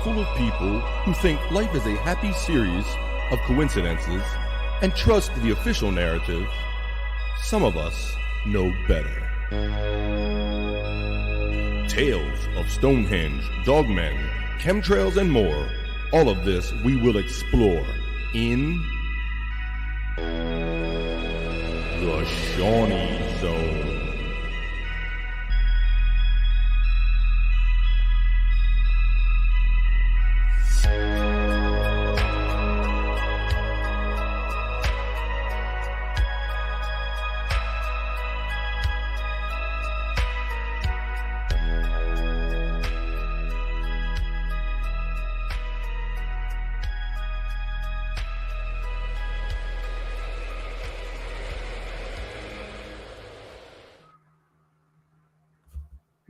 full of people who think life is a happy series of coincidences and trust the official narrative, some of us know better. Tales of Stonehenge, dogmen, chemtrails, and more. All of this we will explore in the Seany Zone.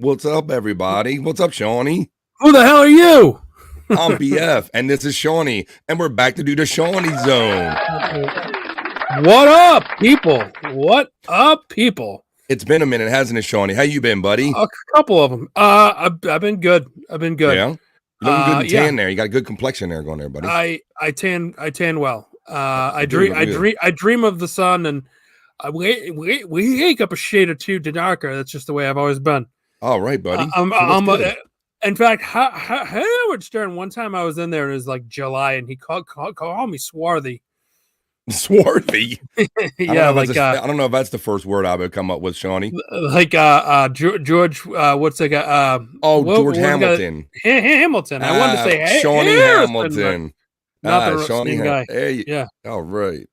What's up, everybody? What's up, Seany? Who the hell are you? I'm BF, and this is Seany, and we're back to do the Seany Zone. What up, people? What up, people? It's been a minute, hasn't it, Seany? How you been, buddy? A couple of them. I've been good. Yeah, you looking good and tan there. You got a good complexion there going there, buddy. I tan well. I dream of the sun, and we wake up a shade or two darker. That's just the way I've always been. All right, buddy. In fact, Howard Stern, one time I was in there, and it was like July, and he called me swarthy. Swarthy? Yeah, I don't know if that's the first word I would come up with, Seany. Like George, what's the guy? George Hamilton. Hamilton. I wanted to say Seany Hamilton. Not the Seany guy. Hey, yeah. All right.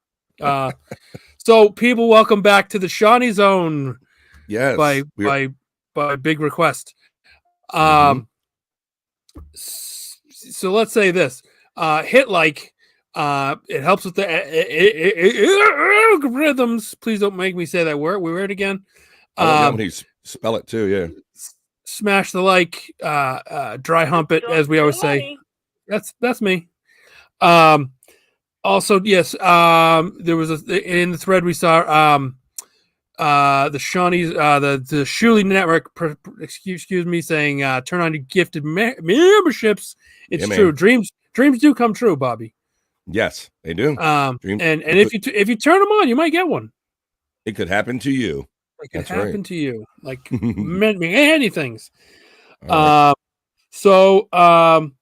So, people, welcome back to the Seany Zone. Yes. By big request. So let's say this. Hit like. It helps with the algorithms. Please don't make me say that word again. I want to spell it too. Yeah. Smash the like. Dry hump it, as we always say. That's me. Also, yes. There was in the thread we saw. The Seany's, the Shuli Network, excuse me, saying turn on your gifted memberships. It's true. Dreams do come true, Bobby. Yes, they do. And if you turn them on, you might get one. It could happen to you. It could happen to you, like many things. Right. Thank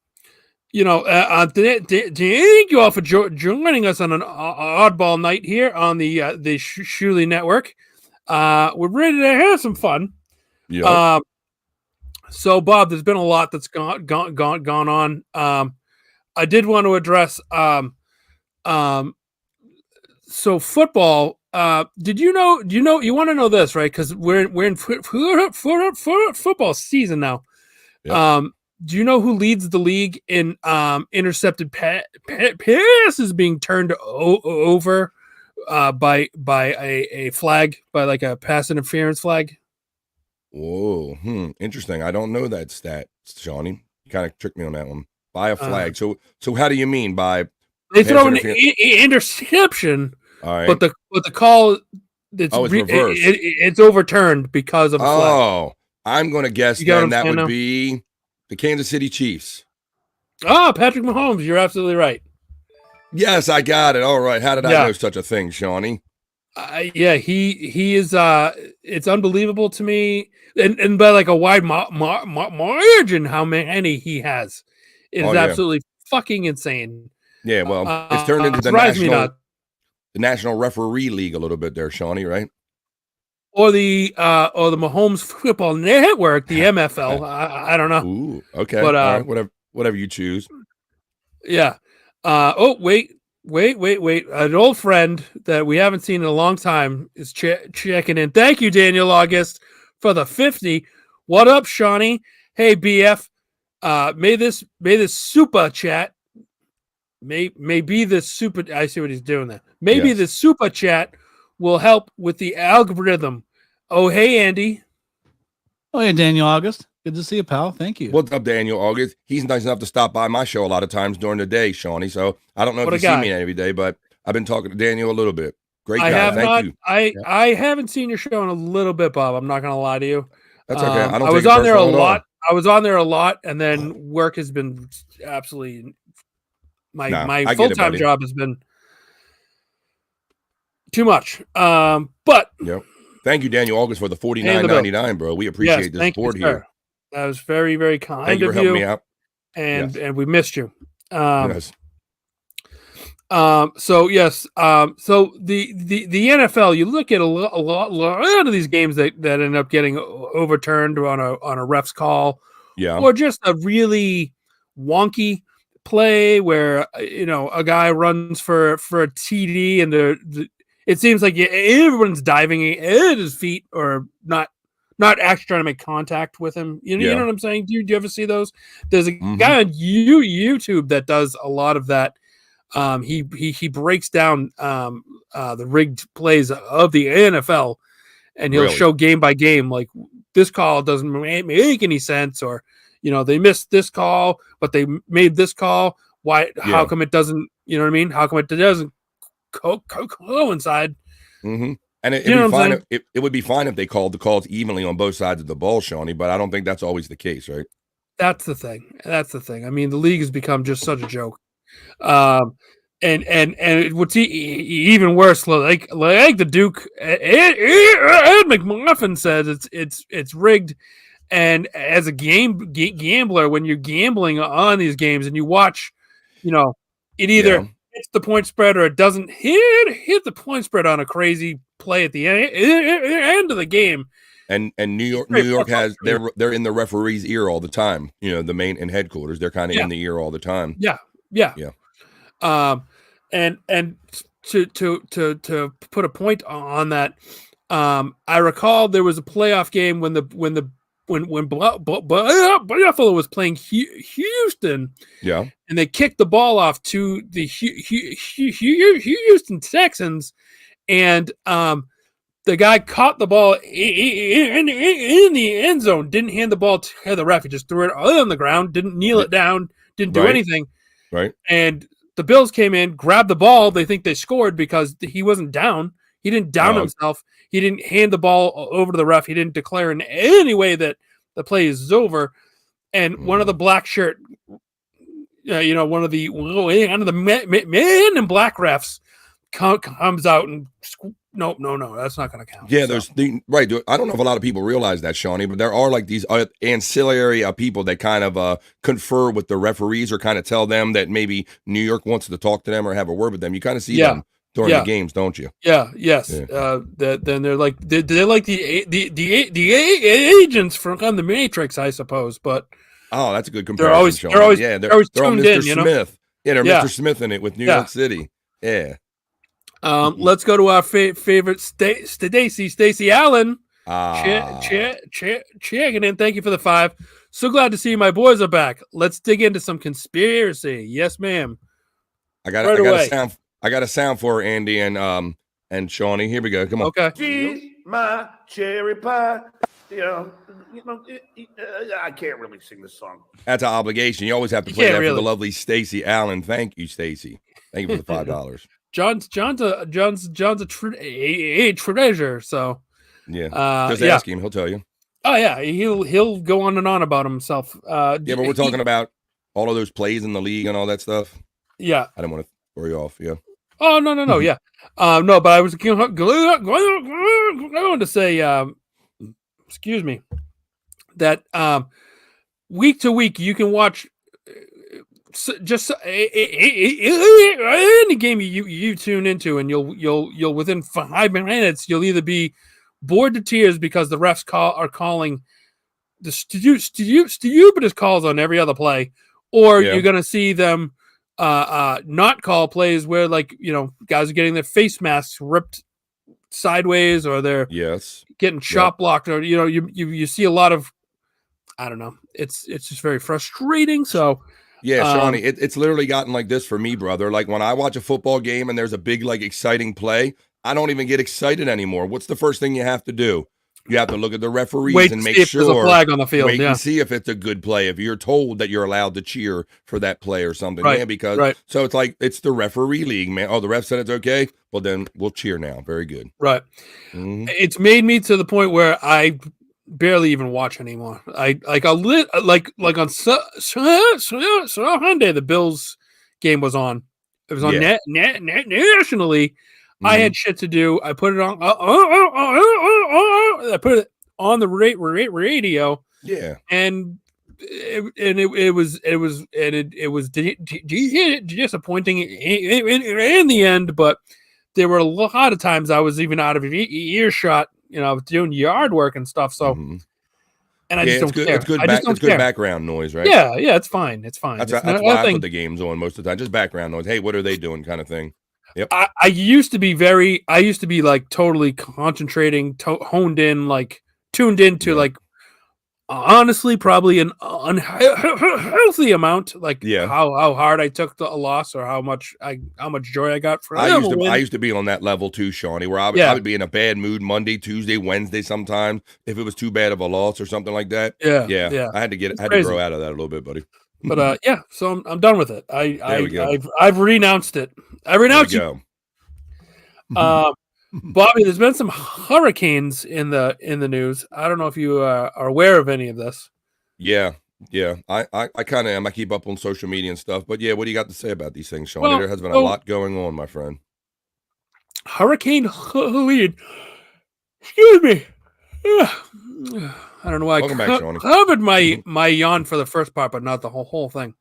you all for joining us on an oddball night here on the Shuli Network. We're ready to have some fun. Yeah. So Bob, there's been a lot that's gone on. I did want to address so football. Do you want to know this, right? Because we're in football season now. Yep. Do you know who leads the league in intercepted passes being turned over by a flag, by like a pass interference flag? Whoa, interesting. I don't know that stat, Seany. You kind of tricked me on that one. By a flag. So how do you mean by? They throw an interception, all right. but the call it's reversed. It's overturned because of the flag. Oh, I'm going to guess then that would be the Kansas City Chiefs. Patrick Mahomes, you're absolutely right. Yes, I got it. All right. How did I know such a thing, Seany? Yeah, he is. It's unbelievable to me, and by like a wide margin, how many he has. It is absolutely fucking insane. Yeah, well, it's turned into the National Referee League a little bit there, Seany, right? Or the Mahomes Football Network, the MFL. I don't know. Ooh, okay. But all right, whatever you choose. Yeah. Wait. An old friend that we haven't seen in a long time is checking in. Thank you, Daniel August, for the 50. What up, Seany? Hey, BF. May this super chat. Maybe this super. I see what he's doing there. Maybe the super chat will help with the algorithm. Oh, hey, Andy. Oh, hey, Daniel August. Good to see you, pal. Thank you. What's up, Daniel August? He's nice enough to stop by my show a lot of times during the day, Seany. So I don't know if you see me every day, but I've been talking to Daniel a little bit. Great guy. Thank you. I haven't seen your show in a little bit, Bob. I'm not going to lie to you. That's okay. I was on there a lot. I was on there a lot, and then work has been absolutely my full-time job has been too much. But thank you, Daniel August, for the $49.99, bro. We appreciate the support here. That was very, very kind. Thank you for helping me out. And we missed you. Yes. So the NFL, you look at a lot of these games that end up getting overturned on a ref's call, or just a really wonky play where a guy runs for a TD and it seems like everyone's diving at his feet or not actually trying to make contact with him. You know what I'm saying? Do you ever see those? There's a guy on YouTube that does a lot of that. He breaks down the rigged plays of the NFL, and he'll show game by game, like this call doesn't make any sense, or they missed this call, but they made this call. Why? How come it doesn't? You know what I mean? How come it doesn't coincide? Mm-hmm. And it'd be fine it would be fine if they called the calls evenly on both sides of the ball, Shawnee, but I don't think that's always the case, right? That's the thing. I mean, the league has become just such a joke. And what's even worse, like the Duke, Ed McMuffin says it's rigged. And as a gambler, when you're gambling on these games and you watch, it either hits the point spread or it doesn't hit the point spread on a crazy play at the end of the game. And New York has they're in the referee's ear all the time. The main and headquarters, they're kind of in the ear all the time. Yeah. And to put a point on that, I recall there was a playoff game when Buffalo was playing Houston, and they kicked the ball off to the Houston Texans, and the guy caught the ball in the end zone, didn't hand the ball to the ref, he just threw it on the ground, didn't kneel it down, didn't do anything, and the Bills came in, grabbed the ball. They think they scored because he wasn't down. He didn't down himself. He didn't hand the ball over to the ref. He didn't declare in any way that the play is over. And one of the black shirt, one of the men in black refs comes out and no, that's not going to count. Yeah, there's I don't know if a lot of people realize that, Shawnee, but there are like these ancillary people that kind of confer with the referees or kind of tell them that maybe New York wants to talk to them or have a word with them. You kind of see them during the games, don't you? Yeah. Yes. Yeah. Then they're like they're like the agents from the Matrix, I suppose. But that's a good comparison. They're always tuned Mr. in. Smith. Yeah, they're Mr. Smith in it with New York City. Yeah. Let's go to our favorite Stacey Allen. Checking in. Thank you for the 5. So glad to see my boys are back. Let's dig into some conspiracy. Yes, ma'am. I got a sound for Andy and Shawnee. Here we go. Come on. Okay. She's my cherry pie. I can't really sing this song. That's an obligation. You always have to play that for the lovely Stacey Allen. Thank you, Stacey. Thank you for the $5. John's a treasure. So just ask him; he'll tell you. Oh yeah, he'll go on and on about himself. But we're talking about all of those plays in the league and all that stuff. Yeah, I didn't want to throw you off. Yeah. Oh no, yeah, no, but I was going to say, excuse me, that week to week you can watch. Just any game you tune into, and you'll within 5 minutes you'll either be bored to tears because the refs are calling the stupidest calls on every other play, or you're gonna see them not call plays where guys are getting their face masks ripped sideways, or they're getting shot blocked, or you see a lot of, I don't know, it's just very frustrating. So. Yeah, Shawnee, it's literally gotten like this for me, brother. Like when I watch a football game and there's a big, exciting play, I don't even get excited anymore. What's the first thing you have to do? You have to look at the referees and make sure. There's a flag on the field. Wait and see if it's a good play. If you're told that you're allowed to cheer for that play or something, so it's like it's the referee league, man. Oh, the ref said it's okay. Well, then we'll cheer now. Very good. Right. Mm-hmm. It's made me to the point where barely even watch anymore. I like on Sunday the Bills game was on. It was on nationally. I had shit to do. I put it on. I put it on the radio. Yeah, and it was disappointing in the end. But there were a lot of times I was even out of earshot. I was doing yard work and stuff. So, and I just don't care. It's good background noise, right? Yeah, it's fine. It's fine. That's why I put the games on most of the time. Just background noise. Hey, what are they doing? Kind of thing. Yep. I used to be like totally concentrating, honed in, like tuned into like honestly probably an unhealthy amount, like how hard I took a loss or how much joy I got from I used to be on that level too, Shawnee, where I would be in a bad mood Monday, Tuesday, Wednesday sometimes if it was too bad of a loss or something like that. Yeah. I had to to grow out of that a little bit, buddy. But so I'm done with it. I've renounced it. I renounce you. Bobby, there's been some hurricanes in the news. I don't know if you are aware of any of this. Yeah. I kind of am. I keep up on social media and stuff. But yeah, what do you got to say about these things, Shawnee? There has been a lot going on, my friend. Hurricane Helene. Excuse me. I don't know why Welcome back, Shawnee. Covered my yawn for the first part, but not the whole thing.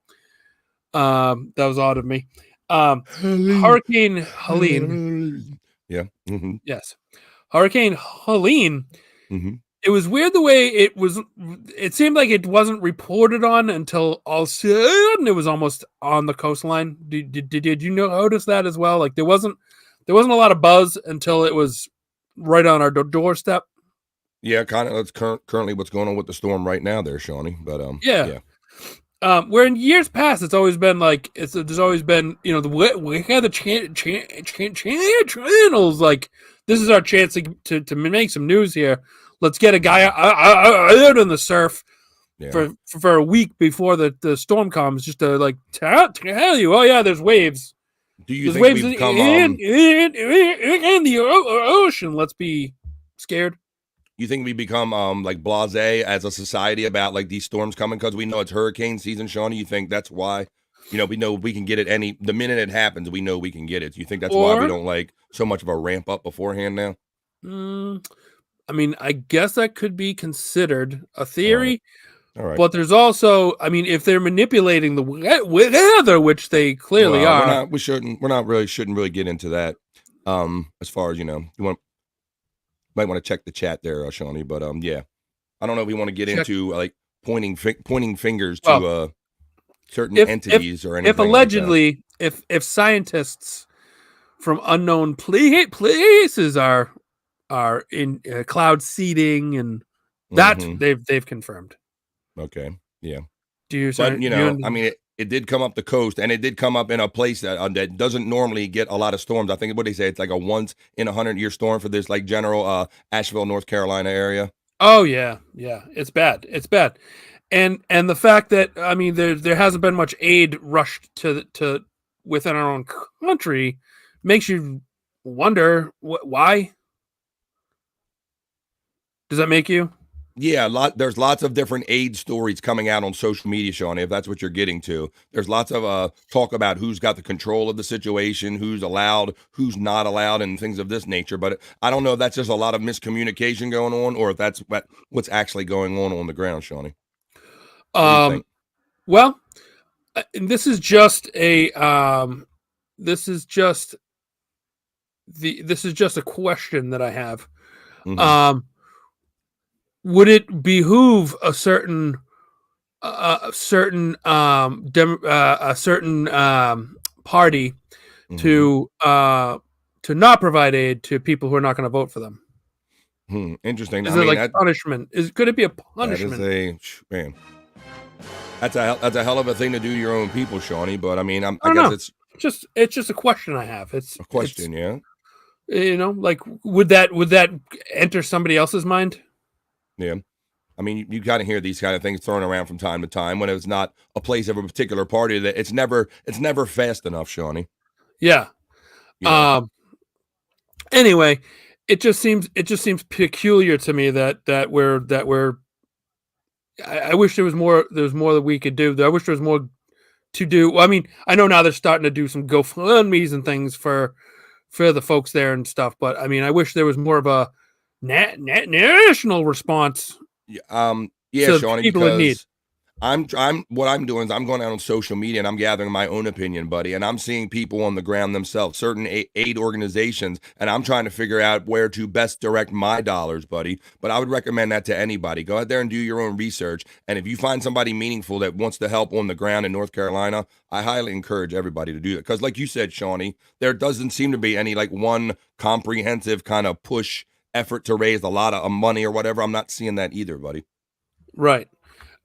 That was odd of me. Hurricane Helene. Yeah. Mm-hmm. Yes. Hurricane Helene. Mm-hmm. It was weird the way it seemed like it wasn't reported on until all of a sudden it was almost on the coastline. Did you notice that as well? Like there wasn't a lot of buzz until it was right on our doorstep. Yeah, kind of. That's currently what's going on with the storm right now, there, Shawnee. But yeah. Where in years past, it's always been like there's always been we had the channels like this is our chance to make some news here. Let's get a guy out in the surf for a week before the storm comes, just to like tell you, oh yeah, there's waves. Do you there's think waves we've come in the ocean? Let's be scared. You think we become like blasé as a society about like these storms coming because we know it's hurricane season, Shawnee? You think that's why? We know we can get it the minute it happens, we know we can get it. Do you think that's why we don't like so much of a ramp up beforehand now? I mean, I guess that could be considered a theory. All right. But there's also, I mean, if they're manipulating the weather, which they clearly are, shouldn't really get into that. As far as might want to check the chat there, Shawnee. But yeah, I don't know if we want to get into like pointing fingers to certain entities or anything. If allegedly, like if scientists from unknown places are in cloud seeding and that they've confirmed. Okay. Yeah. But I mean, it did come up the coast, and it did come up in a place that doesn't normally get a lot of storms. I think what they say it's like a once in 100-year storm for this like general Asheville, North Carolina area. Oh yeah, it's bad. It's bad, and the fact that I mean there hasn't been much aid rushed to within our own country makes you wonder why. Does that make you? Yeah, there's lots of different aid stories coming out on social media, Shawnee, if that's what you're getting to. There's lots of talk about who's got the control of the situation, who's allowed, who's not allowed, and things of this nature. But I don't know if that's just a lot of miscommunication going on or if that's what's actually going on the ground, Shawnee. Well, this is just a question that I have. Mm-hmm. Would it behoove a certain party to not provide aid to people who are not going to vote for them? Interesting. Is it like punishment? Could it be a punishment? That's a hell of a thing to do to your own people, Shawnee. But I mean, I guess it's just a question I have. It's a question, yeah. Like would that enter somebody else's mind? Yeah. I mean, you kind of hear these kind of things thrown around from time to time when it's not a place of a particular party that it's never fast enough, Shawnee. Yeah. Anyway, it just seems peculiar to me that we're I wish there was more that we could do. I wish there was more to do. Well, I mean, I know now they're starting to do some GoFundMe's and things for the folks there and stuff, but I mean, I wish there was more of a national response. Yeah, Shawnee, people in need. because what I'm doing is I'm going out on social media and I'm gathering my own opinion, buddy, and I'm seeing people on the ground themselves, certain aid organizations, and I'm trying to figure out where to best direct my dollars, buddy. But I would recommend that to anybody. Go out there and do your own research, and if you find somebody meaningful that wants to help on the ground in North Carolina, I highly encourage everybody to do that. Because like you said, Shawnee, there doesn't seem to be any like one comprehensive kind of push effort to raise a lot of money or whatever. I'm not seeing that either, buddy. Right.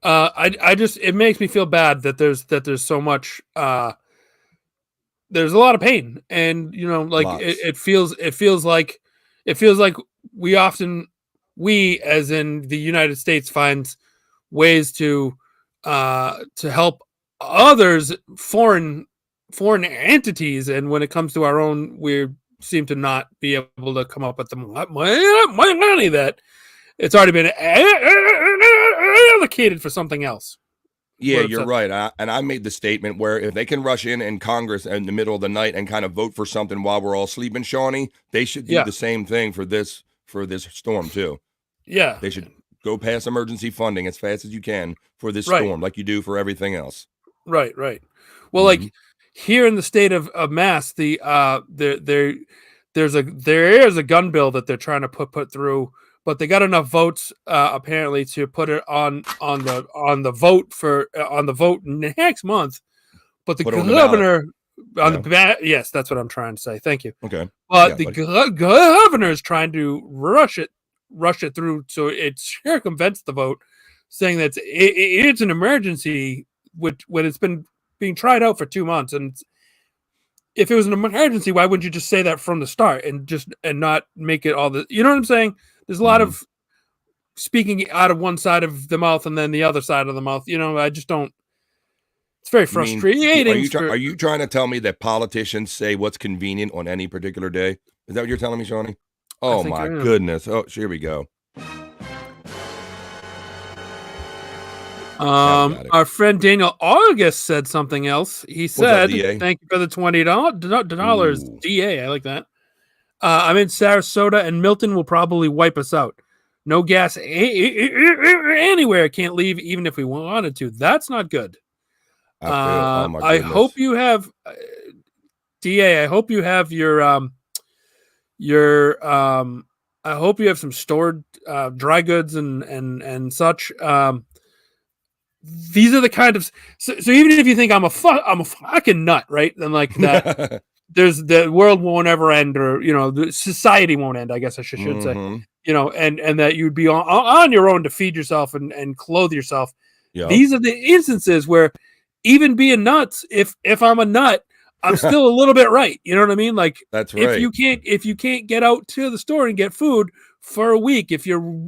I just, it makes me feel bad that there's so much, there's a lot of pain, and like it feels like we as in the United States finds ways to help others, foreign entities, and when it comes to our own, we seem to not be able to come up with the money that it's already been allocated for something else. Yeah, you're right. And I made the statement where if they can rush in Congress in the middle of the night and kind of vote for something while we're all sleeping, Shawnee, they should do the same thing for this storm too. Yeah. They should go pass emergency funding as fast as you can for this storm, like you do for everything else. Right. Well, like here in the state of Mass, there's a gun bill that they're trying to put through, but they got enough votes apparently to put it on the vote next month. But the governor on the ballot, yes, that's what I'm trying to say. Thank you. Okay. But the governor is trying to rush it through so it circumvents the vote, saying that it's an emergency, when it's been being tried out for 2 months. And if it was an emergency, why wouldn't you just say that from the start and not make it all the, you know what I'm saying? There's a lot of speaking out of one side of the mouth and then the other side of the mouth. I just don't. It's very frustrating. Are you trying to tell me that politicians say what's convenient on any particular day? Is that what you're telling me, Shawnee? Oh my goodness! Oh, here we go. Our friend Daniel August said something else. He said, "Thank you for the $20 DA." I like that. I'm in Sarasota, and Milton will probably wipe us out. No gas anywhere. Can't leave even if we wanted to. That's not good. I hope you have DA. I hope you have your I hope you have some stored dry goods and such. These are the kind of so even if you think I'm a fucking nut, right? Then like that. There's the world won't ever end, or the society won't end, I guess I should say, and that you'd be on your own to feed yourself and clothe yourself. Yep. These are the instances where even being nuts, if I'm a nut, I'm still a little bit right. You know what I mean? Like that's right. If you can't get out to the store and get food for a week, if your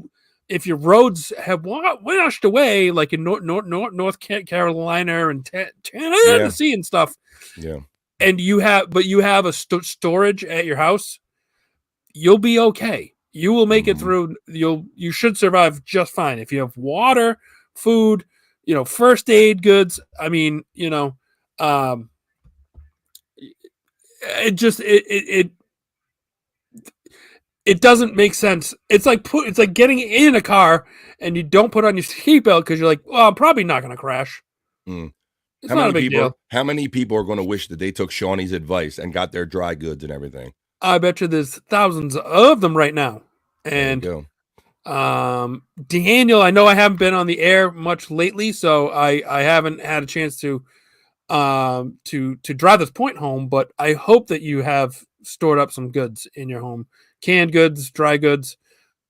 roads have washed away, like in North Carolina and Tennessee and stuff, and you have a storage at your house, you'll be okay. You will make it through. You should survive just fine if you have water, food, first aid goods. I mean, it doesn't make sense. It's like getting in a car and you don't put on your seatbelt because you're like, well, I'm probably not going to crash. It's not a big deal. How many people are going to wish that they took Shawnee's advice and got their dry goods and everything? I bet you there's thousands of them right now. And Daniel, I know I haven't been on the air much lately, so I haven't had a chance to drive this point home, but I hope that you have stored up some goods in your home. Canned goods, dry goods.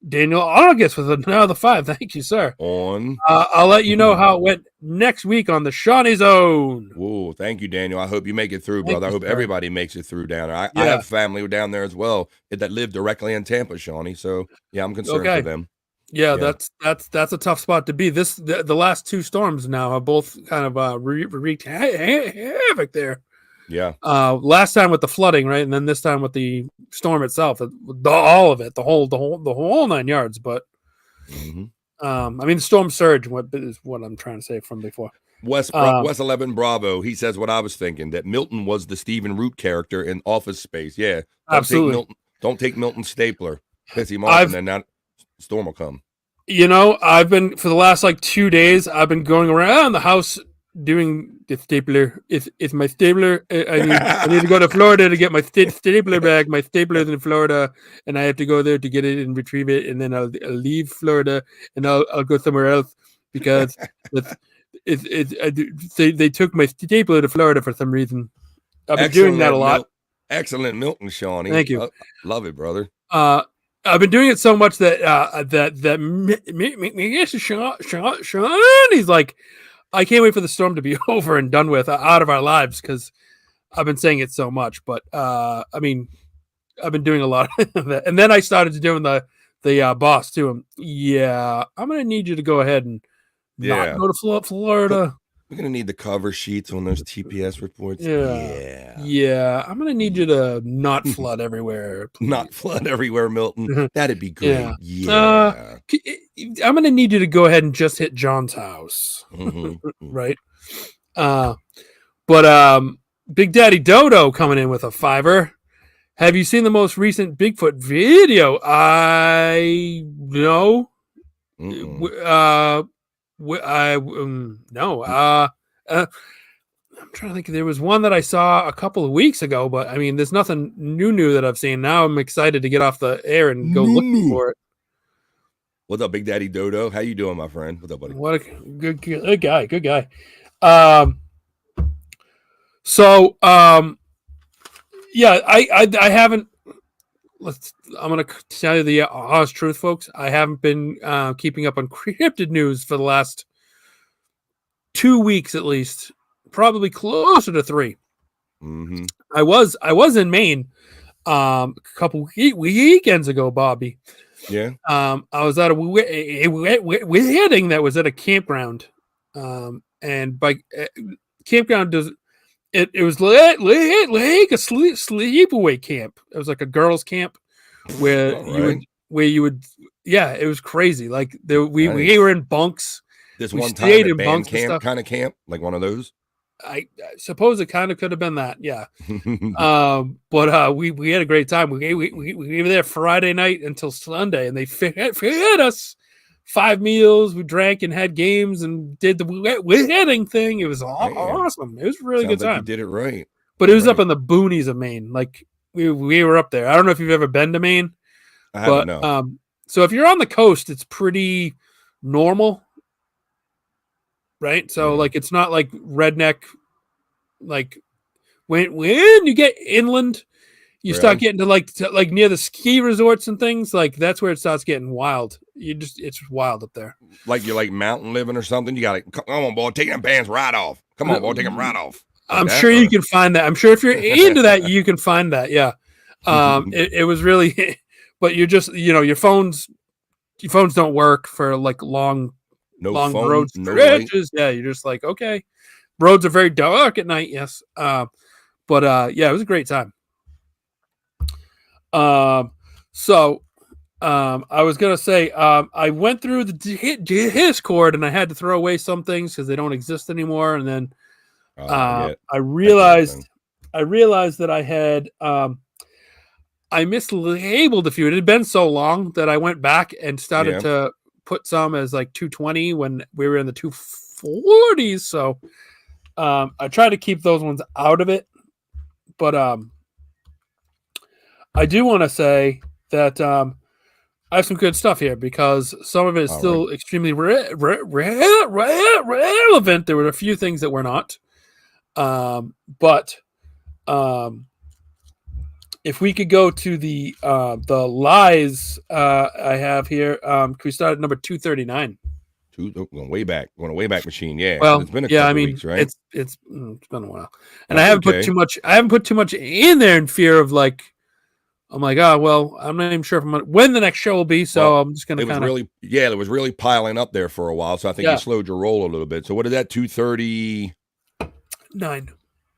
Daniel August with another 5. Thank you, sir. I'll let you know how it went next week on the Seany Zone. Whoa, thank you, Daniel. I hope you make it through, brother. I hope everybody makes it through down there. I have family down there as well that live directly in Tampa, Shawnee. So yeah, I'm concerned for them. Yeah, that's a tough spot to be. The last 2 storms now have both kind of wreaked havoc there. Yeah. Last time with the flooding, right, and then this time with the storm itself, all of it, the whole 9 yards. But I mean, the storm surge. What is what I'm trying to say from before. West 11 Bravo. He says what I was thinking, that Milton was the Stephen Root character in Office Space. Yeah, absolutely. Don't take Milton Stapler. Piss him off, and then that storm will come. You know, I've been for the last like 2 days. I've been going around the house doing the stapler. It's my stapler. I need to go to Florida to get my stapler back. My stapler's in Florida, and I have to go there to get it and retrieve it, and then I'll leave Florida and I'll go somewhere else because they took my stapler to Florida for some reason. I've been doing that a lot. Excellent, Milton, Shawnee. Thank you. Love it, brother. I've been doing it so much that Sean, he's like, I can't wait for the storm to be over and done with, out of our lives, because I've been saying it so much. But I mean, I've been doing a lot of that, and then I started doing the boss to him. Yeah, I'm gonna need you to go ahead and not go to Florida. We're going to need the cover sheets on those TPS reports. Yeah. I'm going to need you to not flood everywhere. Please. Not flood everywhere, Milton. That'd be great. Yeah. I'm going to need you to go ahead and just hit John's house. Right? But Big Daddy Dodo coming in with a $5. Have you seen the most recent Bigfoot video? No. No. I'm trying to think. There was one that I saw a couple of weeks ago, but I mean, there's nothing new that I've seen. Now I'm excited to get off the air and go looking for it. What's up, Big Daddy Dodo? How you doing, my friend? What's up, buddy? What a good guy. Good guy. Yeah, I haven't. I'm going to tell you the honest truth, folks. I haven't been keeping up on cryptid news for the last 2 weeks, at least, probably closer to 3. I was in Maine a couple weekends ago, Bobby. Yeah. I was at a wedding that was at a campground, and by campground does. It was like a sleepaway camp. It was like a girls' camp where you would. Yeah, it was crazy. Like we were in bunks. This one time at band camp kind of camp, like one of those. I suppose it kind of could have been that. Yeah. But we had a great time. We were there Friday night until Sunday, and they fed us 5 meals. We drank and had games and did the wedding thing. It was awesome. It was a really good time. You did it right. But it was up in the boonies of Maine. Like we were up there. I don't know if you've ever been to Maine. I haven't, no. So if you're on the coast, it's pretty normal. Right? So like it's not like redneck. Like when you get inland, you start getting to like near the ski resorts and things, like that's where it starts getting wild. It's wild up there. Like you're like mountain living or something. You gotta come on, boy, take them pants right off. Come on, boy, take them right off. I'm sure you can find that. I'm sure if you're into that, you can find that. Yeah. It was really, but you're just, your phones don't work for like long road stretches. Yeah. You're just like, okay. Roads are very dark at night. Yes. But yeah, it was a great time. So I was gonna say I went through the Discord and I had to throw away some things because they don't exist anymore. And then I realized that I had I mislabeled a few. It had been so long that I went back and started to put some as like 220 when we were in the 240s. So I tried to keep those ones out of it, but I do want to say that I have some good stuff here because some of it is still extremely relevant. There were a few things that were not. But if we could go to the lies I have here, can we start at number 239? Going way back, machine. Yeah. Well, it's been a couple weeks, right? It's been a while, and I haven't put too much. I haven't put too much in there in fear of like. I'm like, well, I'm not even sure when the next show will be, so I'm just gonna kind of. It was really piling up there for a while, so I think you slowed your roll a little bit. So what is that? 239.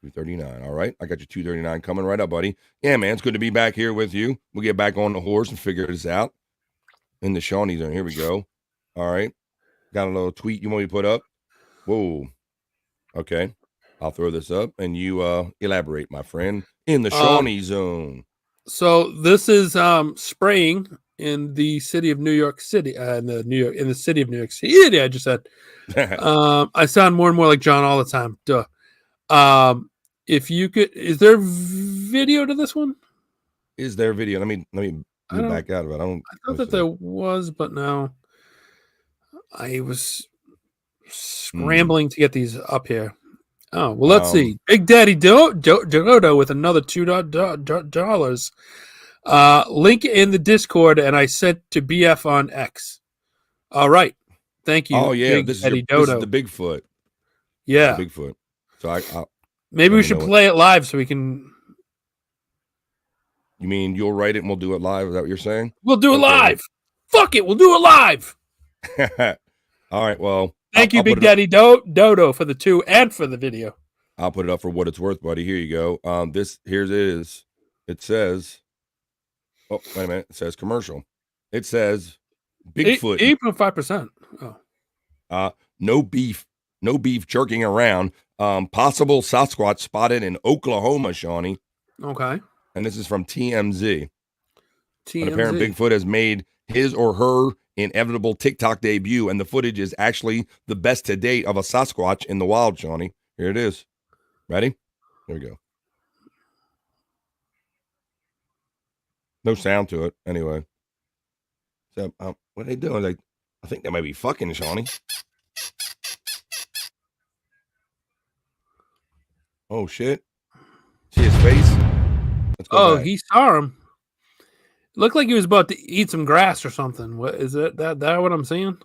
239. All right. I got your 239 coming right up, buddy. Yeah, man. It's good to be back here with you. We'll get back on the horse and figure this out. In the Seany Zone. Here we go. All right. Got a little tweet you want me to put up? Whoa. Okay. I'll throw this up and you elaborate, my friend. In the Seany Zone. So this is spraying in the city of New York City. In the city of New York City, I just said. I sound more and more like John all the time. Duh. If you could, is there video to this one? Is there video? Let me back out of it. I thought that there was, but no. I was scrambling to get these up here. Oh, well, let's see. Big Daddy Dodo with another $2. Link in the Discord, and I sent to BF on X. All right. Thank you. Oh, yeah. Big This is Daddy the Dodo. Bigfoot. Yeah. The Bigfoot. So maybe we should play it live so we can. You mean you'll write it and we'll do it live? Is that what you're saying? We'll do it live. Fuck it. We'll do it live. All right. Well, thank you, Big Daddy Dodo, for the 2 and for the video. I'll put it up for what it's worth, buddy. Here you go. Here it is. It says, oh, wait a minute. It says commercial. It says Bigfoot. 8.5%. Oh. No beef jerking around. Possible Sasquatch spotted in Oklahoma, Seany. Okay. And this is from TMZ. An apparent Bigfoot has made his or her inevitable TikTok debut, and the footage is actually the best to date of a Sasquatch in the wild, Seany. Here it is. Ready? Here we go. No sound to it, anyway. So, what are they doing? I think they might be fucking, Seany. Oh, shit. See his face? Oh, back. He saw him. Looked like he was about to eat some grass or something. What is it? That what I'm seeing?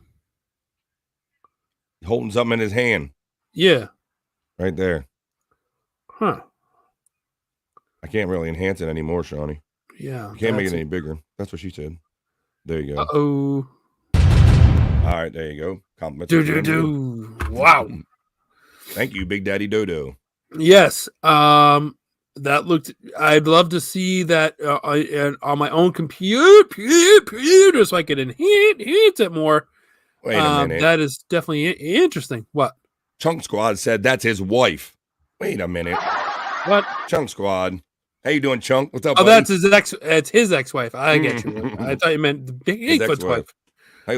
Holding something in his hand. Yeah. Right there. Huh. I can't really enhance it anymore, Seany. Yeah. You can't make it any bigger. That's what she said. There you go. Uh-oh. All right, there you go. Compliments. Wow. Thank you, Big Daddy Dodo. Yes. That looked. I'd love to see that on my own computer, so I could enhance it more. Wait a minute. That is definitely interesting. What? Chunk Squad said that's his wife. Wait a minute. What? Chunk Squad. How you doing, Chunk? What's up? Oh, buddy? That's his ex. It's his ex-wife. I get you. I thought you meant the Bigfoot's wife. Hey.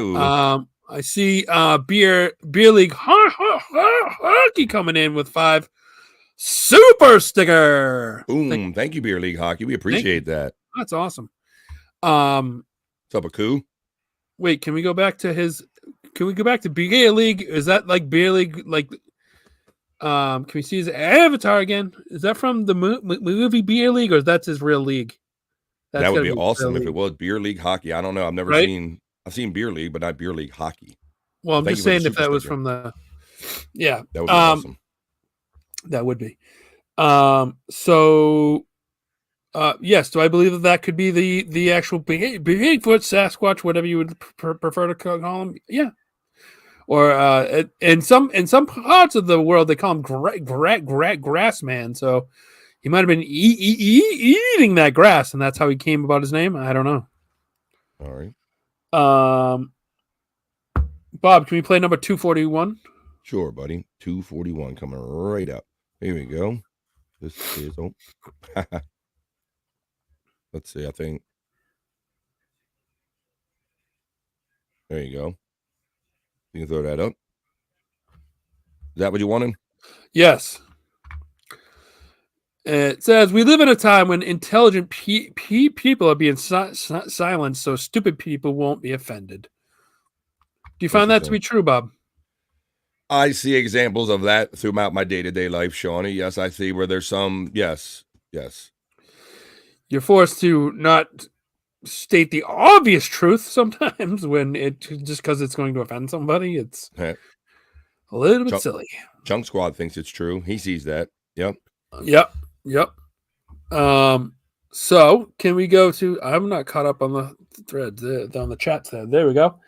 I see. Beer League hockey coming in with 5. Super sticker. Boom. Thank you, Beer League Hockey. We appreciate that. That's awesome. What's up, Aku? Wait, can we go back to Beer League? Is that like Beer League? Like, can we see his avatar again? Is that from the movie Beer League, or is that his real league? That would be awesome if it was Beer League Hockey. I don't know. I've seen Beer League, but not Beer League Hockey. Well, I'm just saying if that was from the. Yeah. That would be awesome. That would be. Yes, do I believe that could be the actual Bigfoot, Sasquatch, whatever you would prefer to call him? Yeah. Or in some parts of the world they call him grass man. So he might have been eating that grass, and that's how he came about his name. I don't know. All right. Bob, can we play number 241? Sure, buddy. 241 coming right up. Here we go. This is let's see, I think. There you go. You can throw that up. Is that what you wanted? Yes. It says, we live in a time when intelligent people are being silenced so stupid people won't be offended. Do you find that to be true, Bob? I see examples of that throughout my day-to-day life, Seany. Yes, I see where there's some. Yes. You're forced to not state the obvious truth sometimes when just because it's going to offend somebody. It's a little bit silly. Chunk Squad thinks it's true. He sees that. Yep. So can we go to? I'm not caught up on the threads on the chats there. There we go.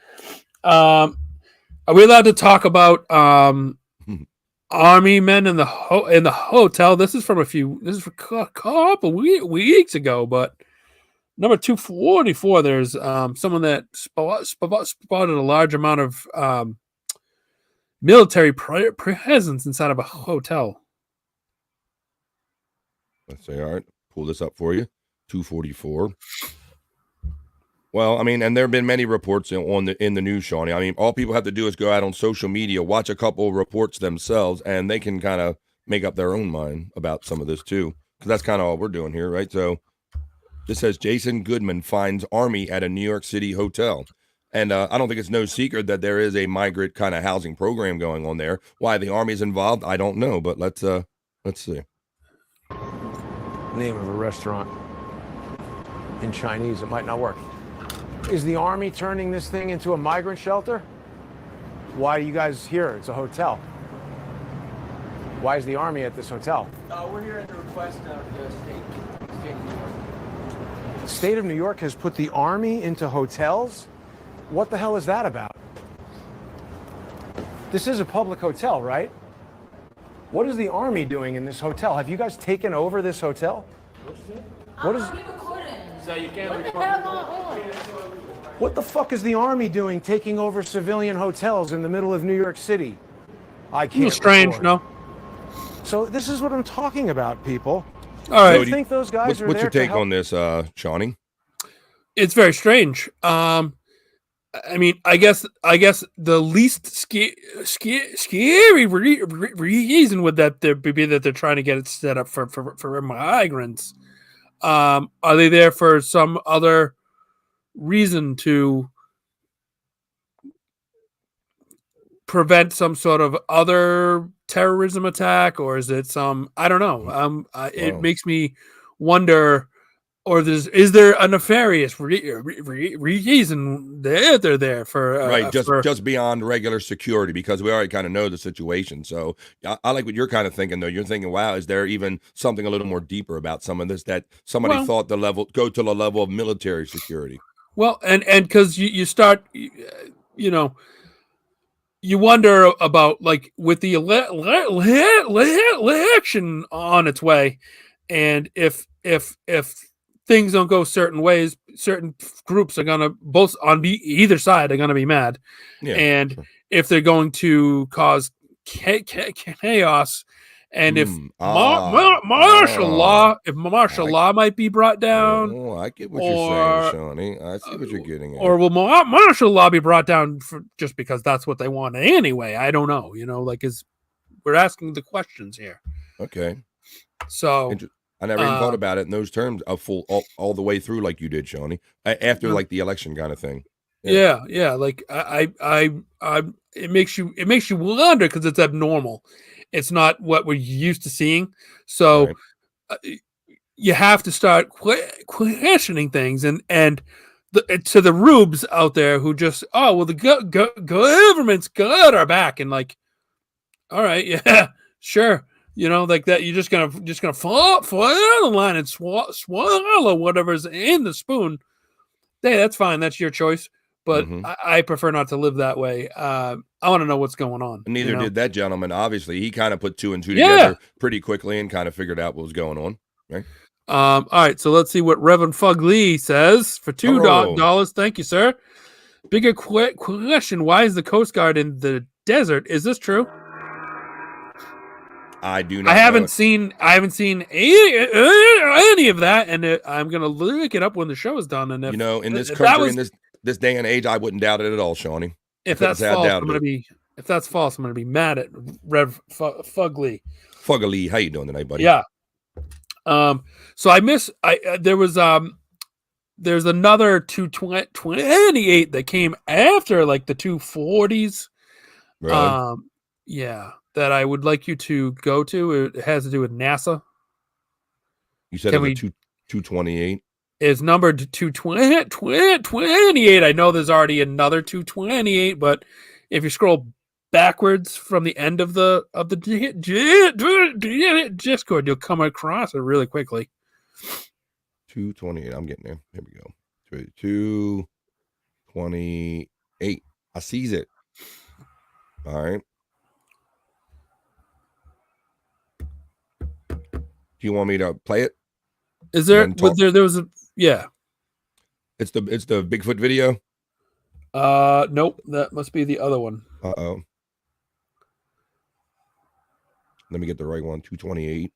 Are we allowed to talk about Army men in the hotel. This is from a couple weeks ago, but number 244. There's someone that spotted a large amount of military presence inside of a hotel. Let's say, all right, pull this up for you. 244. Well, I mean, and there have been many reports in the news, Shawnee. I mean, all people have to do is go out on social media, watch a couple of reports themselves, and they can kind of make up their own mind about some of this too. Because that's kind of all we're doing here, right? So this says Jason Goodman finds Army at a New York City hotel. And I don't think it's no secret that there is a migrant kind of housing program going on there. Why the Army is involved, I don't know, but let's see. Name of a restaurant in Chinese. It might not work. Is the Army turning this thing into a migrant shelter? Why are you guys here? It's a hotel. Why is the Army at this hotel? We're here at the request of the state of New York. The state of New York has put the Army into hotels? What the hell is that about? This is a public hotel, right? What is the Army doing in this hotel? Have you guys taken over this hotel? What is... So you can't What the fuck is the Army doing taking over civilian hotels in the middle of New York City? I can't. It's strange, record. no? So this is what I'm talking about, people. All right. Do you think those guys are What's there your take to help? on this, Shawnee? It's very strange. I mean, I guess the least scary reason would that there be that they're trying to get it set up for migrants. Are they there for some other reason to prevent some sort of other terrorism attack, or is it some, I don't know. It makes me wonder, or is there a nefarious reason they're there for? Right, just beyond regular security, because we already kind of know the situation. So I like what you're kind of thinking, though. You're thinking, wow, is there even something a little more deeper about some of this that somebody thought go to the level of military security? Well, and because you start, you wonder about, like, with the election on its way, and if things don't go certain ways, certain groups are gonna both on either side are gonna be mad, and if they're going to cause chaos, and if martial law might be brought down. Oh, I get what you're saying, Shawnee. I see what you're getting at. Or will martial law be brought down just because that's what they want anyway? I don't know. We're asking the questions here. Okay. So I never even thought about it in those terms, all the way through, like you did, Shawnee. After like the election kind of thing. Yeah. Like I it makes you wonder, because it's abnormal. It's not what we're used to seeing. So you have to start questioning things, and to the rubes out there who just, the government's got our back, and like, all right, yeah, sure. Like that, you're just gonna fall the line and swallow whatever's in the spoon. Hey, that's fine. That's your choice. But I prefer not to live that way. I want to know what's going on. Neither did that gentleman. Obviously, he kind of put two and two together pretty quickly and kind of figured out what was going on. Right. All right. So let's see what Reverend Fugly says for $2. Thank you, sir. Bigger question: why is the Coast Guard in the desert? Is this true? I do not. I haven't seen any of that, and I'm gonna look it up when the show is done. And if, in this country, in this day and age, I wouldn't doubt it at all, Shawnee. If that's false, I'm gonna be mad at Rev Fugly. Fugly, how you doing tonight, buddy? Yeah. So there's another 228 that came after, like, the 240s. Really? That I would like you to go to. It has to do with NASA. You said it was 228? Is numbered 228. I know there's already another 228, but if you scroll backwards from the end of the Discord, you'll come across it really quickly. 228. I'm getting there. Here we go. 228. I sees it. All right. Do you want me to play it? Is there? And then talk? There was a yeah. It's the Bigfoot video. Nope. That must be the other one. Uh-oh. Let me get the right one. 228.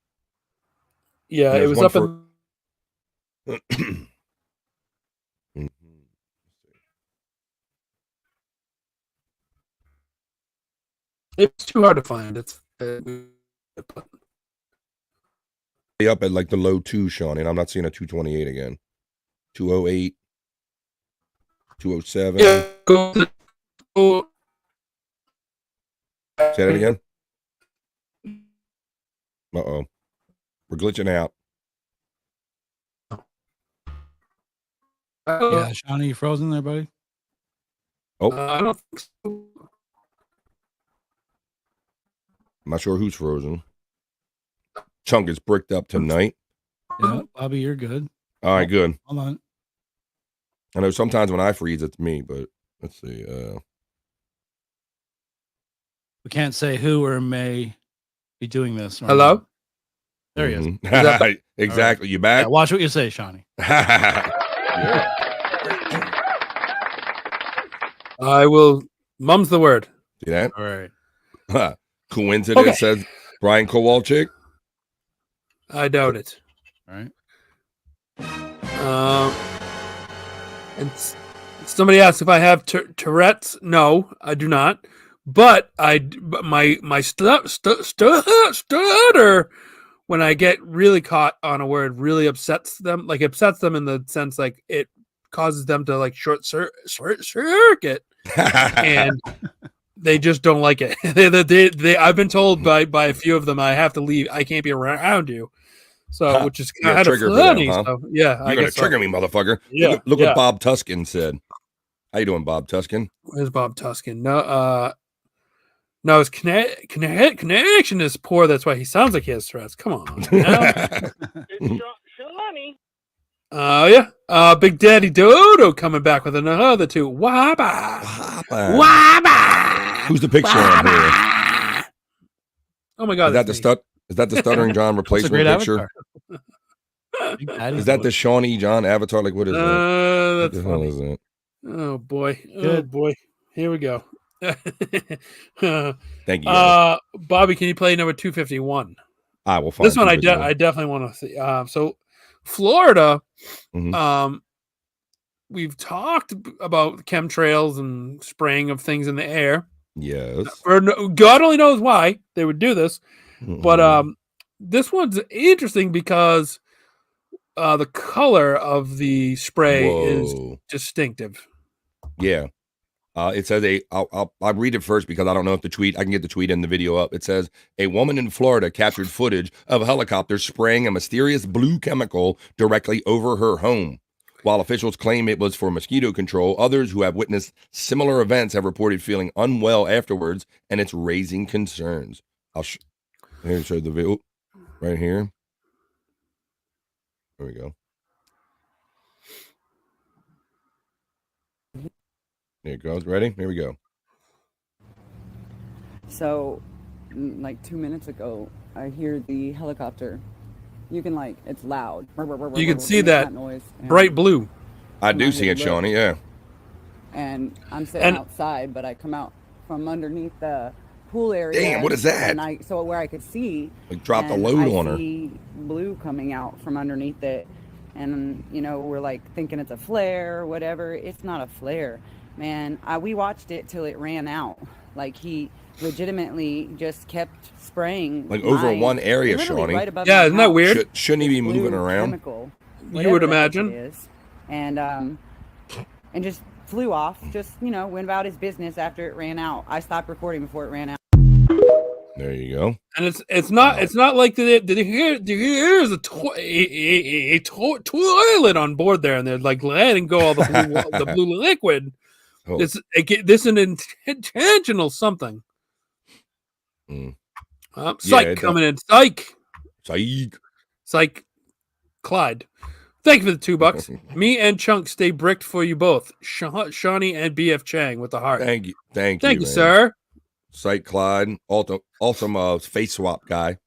Yeah, it was up in. It's too hard to find. It's up at like the low 2, Sean, and I'm not seeing a 228 again. 208. 207. yeah. Go. Say that again. Uh-oh. We're glitching out. Yeah, Shawnee, you frozen there, buddy? Oh, I don't think so. I'm not sure who's frozen. Chunk is bricked up tonight. Yeah, Bobby, you're good. All right, good. Hold on. I know sometimes when I freeze, it's me, but let's see. We can't say who or may be doing this. Hello? There he is. Exactly. Right. You back? Yeah, watch what you say, Shawnee. Yeah. I will. Mum's the word. See that? All right. Coincidence, Okay. says Brian Kowalczyk. I doubt it. All right. And somebody asked if I have Tourette's. No, I do not. But my stutter when I get really caught on a word really upsets them. Like upsets them in the sense like it causes them to like short circuit, and they just don't like it. they I've been told by a few of them I have to leave. I can't be around you. So, which is kind of trigger funny. for them, huh? So, yeah, You're gonna trigger me, motherfucker. Yeah, Look what Bob Tuskin said. How you doing, Bob Tuskin? Where's Bob Tuskin? No, his connection is poor. That's why he sounds like he has stress. Come on. Shulani. Yeah. Big Daddy Dodo coming back with another two. Wabba. Who's the picture on here? Oh my God. Is that the Stuttering John replacement picture? Is that the Shawnee John avatar? Like, what is that? That's What the hell funny. is that? Oh boy. Oh Good. boy. Here we go. Thank you. Guys. Bobby, can you play number 251? I will find This one I 251. definitely want to see. So Florida, Mhm. we've talked about chemtrails and spraying of things in the air. Yes. God only knows why they would do this. Mhm. But this one's interesting because the color of the spray is distinctive. Yeah. It says I'll read it first because I don't know if I can get the tweet and the video up. It says a woman in Florida captured footage of a helicopter spraying a mysterious blue chemical directly over her home. While officials claim it was for mosquito control, others who have witnessed similar events have reported feeling unwell afterwards, and it's raising concerns. I'll show the video right here. There we go. There it goes. Ready? Here we go. So, like 2 minutes ago, I hear the helicopter. You can it's loud. You can see Makes that noise. bright blue. I do I see it, look. Shawnee. Yeah. And I'm sitting outside, but I come out from underneath the pool area. Damn, what is that? And so where I could see. Like dropped a and load I on her. see blue coming out from underneath it, and we're thinking it's a flare or whatever. It's not a flare, man. We watched it till it ran out. Like he legitimately just kept spraying over one area, Shawnee. Right above Yeah, my isn't that house. weird? Shouldn't he be Blue moving around? chemical, You would whatever the heck imagine. it is. And just flew off. Just went about his business after it ran out. I stopped recording before it ran out. There you go. And it's not like did you hear there's a toilet on board there, and they're like letting go all the blue liquid. Oh. This is an intentional something. Psych coming in. Psych. Clyde. Thank you for the $2. Me and Chunk stay bricked for you both. Shawnee and BF Chang with the heart. Thank you. Thank you, man. sir. Psych Clyde. Awesome face swap guy.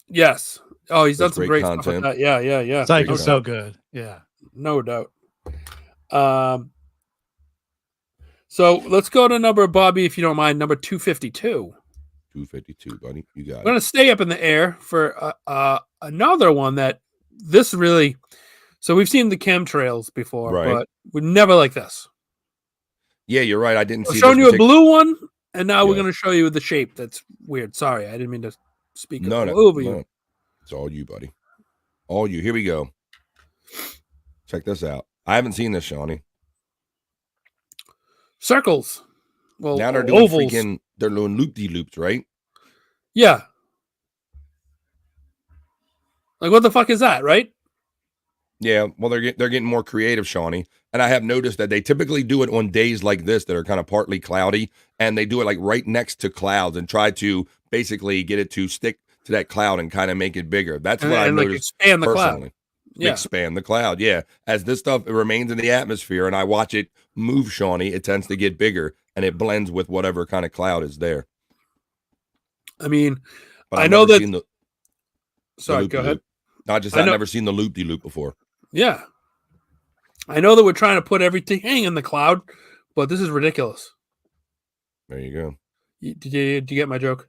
Yes. Oh, he's done That's some great great stuff with content. that. Yeah. Psych No is so good. Yeah. No doubt. So let's go to number, Bobby, if you don't mind, number 252. 252, buddy. You got I'm going it. to stay up in the air for another one that this really. So we've seen the chemtrails before, Right. but we never like this. Yeah, you're right. I didn't I'm see showing this you a partic- blue one, and now we're Yeah. going to show you the shape. That's weird. Sorry, I didn't mean to speak No, over you. It's all you, buddy. All you. Here we go. Check this out. I haven't seen this, Shawnee. Circles. Well, Now they're doing ovals. they're doing loop-de-loops, right? Yeah. Like, what the fuck is that, right? Yeah, well, they're getting more creative, Shawnee. And I have noticed that they typically do it on days like this that are kind of partly cloudy, and they do it like right next to clouds and try to basically get it to stick to that cloud and kind of make it bigger. That's what I like noticed expand the cloud. personally. Yeah. Expand the cloud, yeah. As this stuff remains in the atmosphere and I watch it move, Shawnee, it tends to get bigger and it blends with whatever kind of cloud is there. I mean, But I I've know never that. seen the Sorry, go ahead. I've I know- never seen the loop-de-loop before. Yeah. I know that we're trying to put everything in the cloud, but this is ridiculous. There you go. Did you get my joke?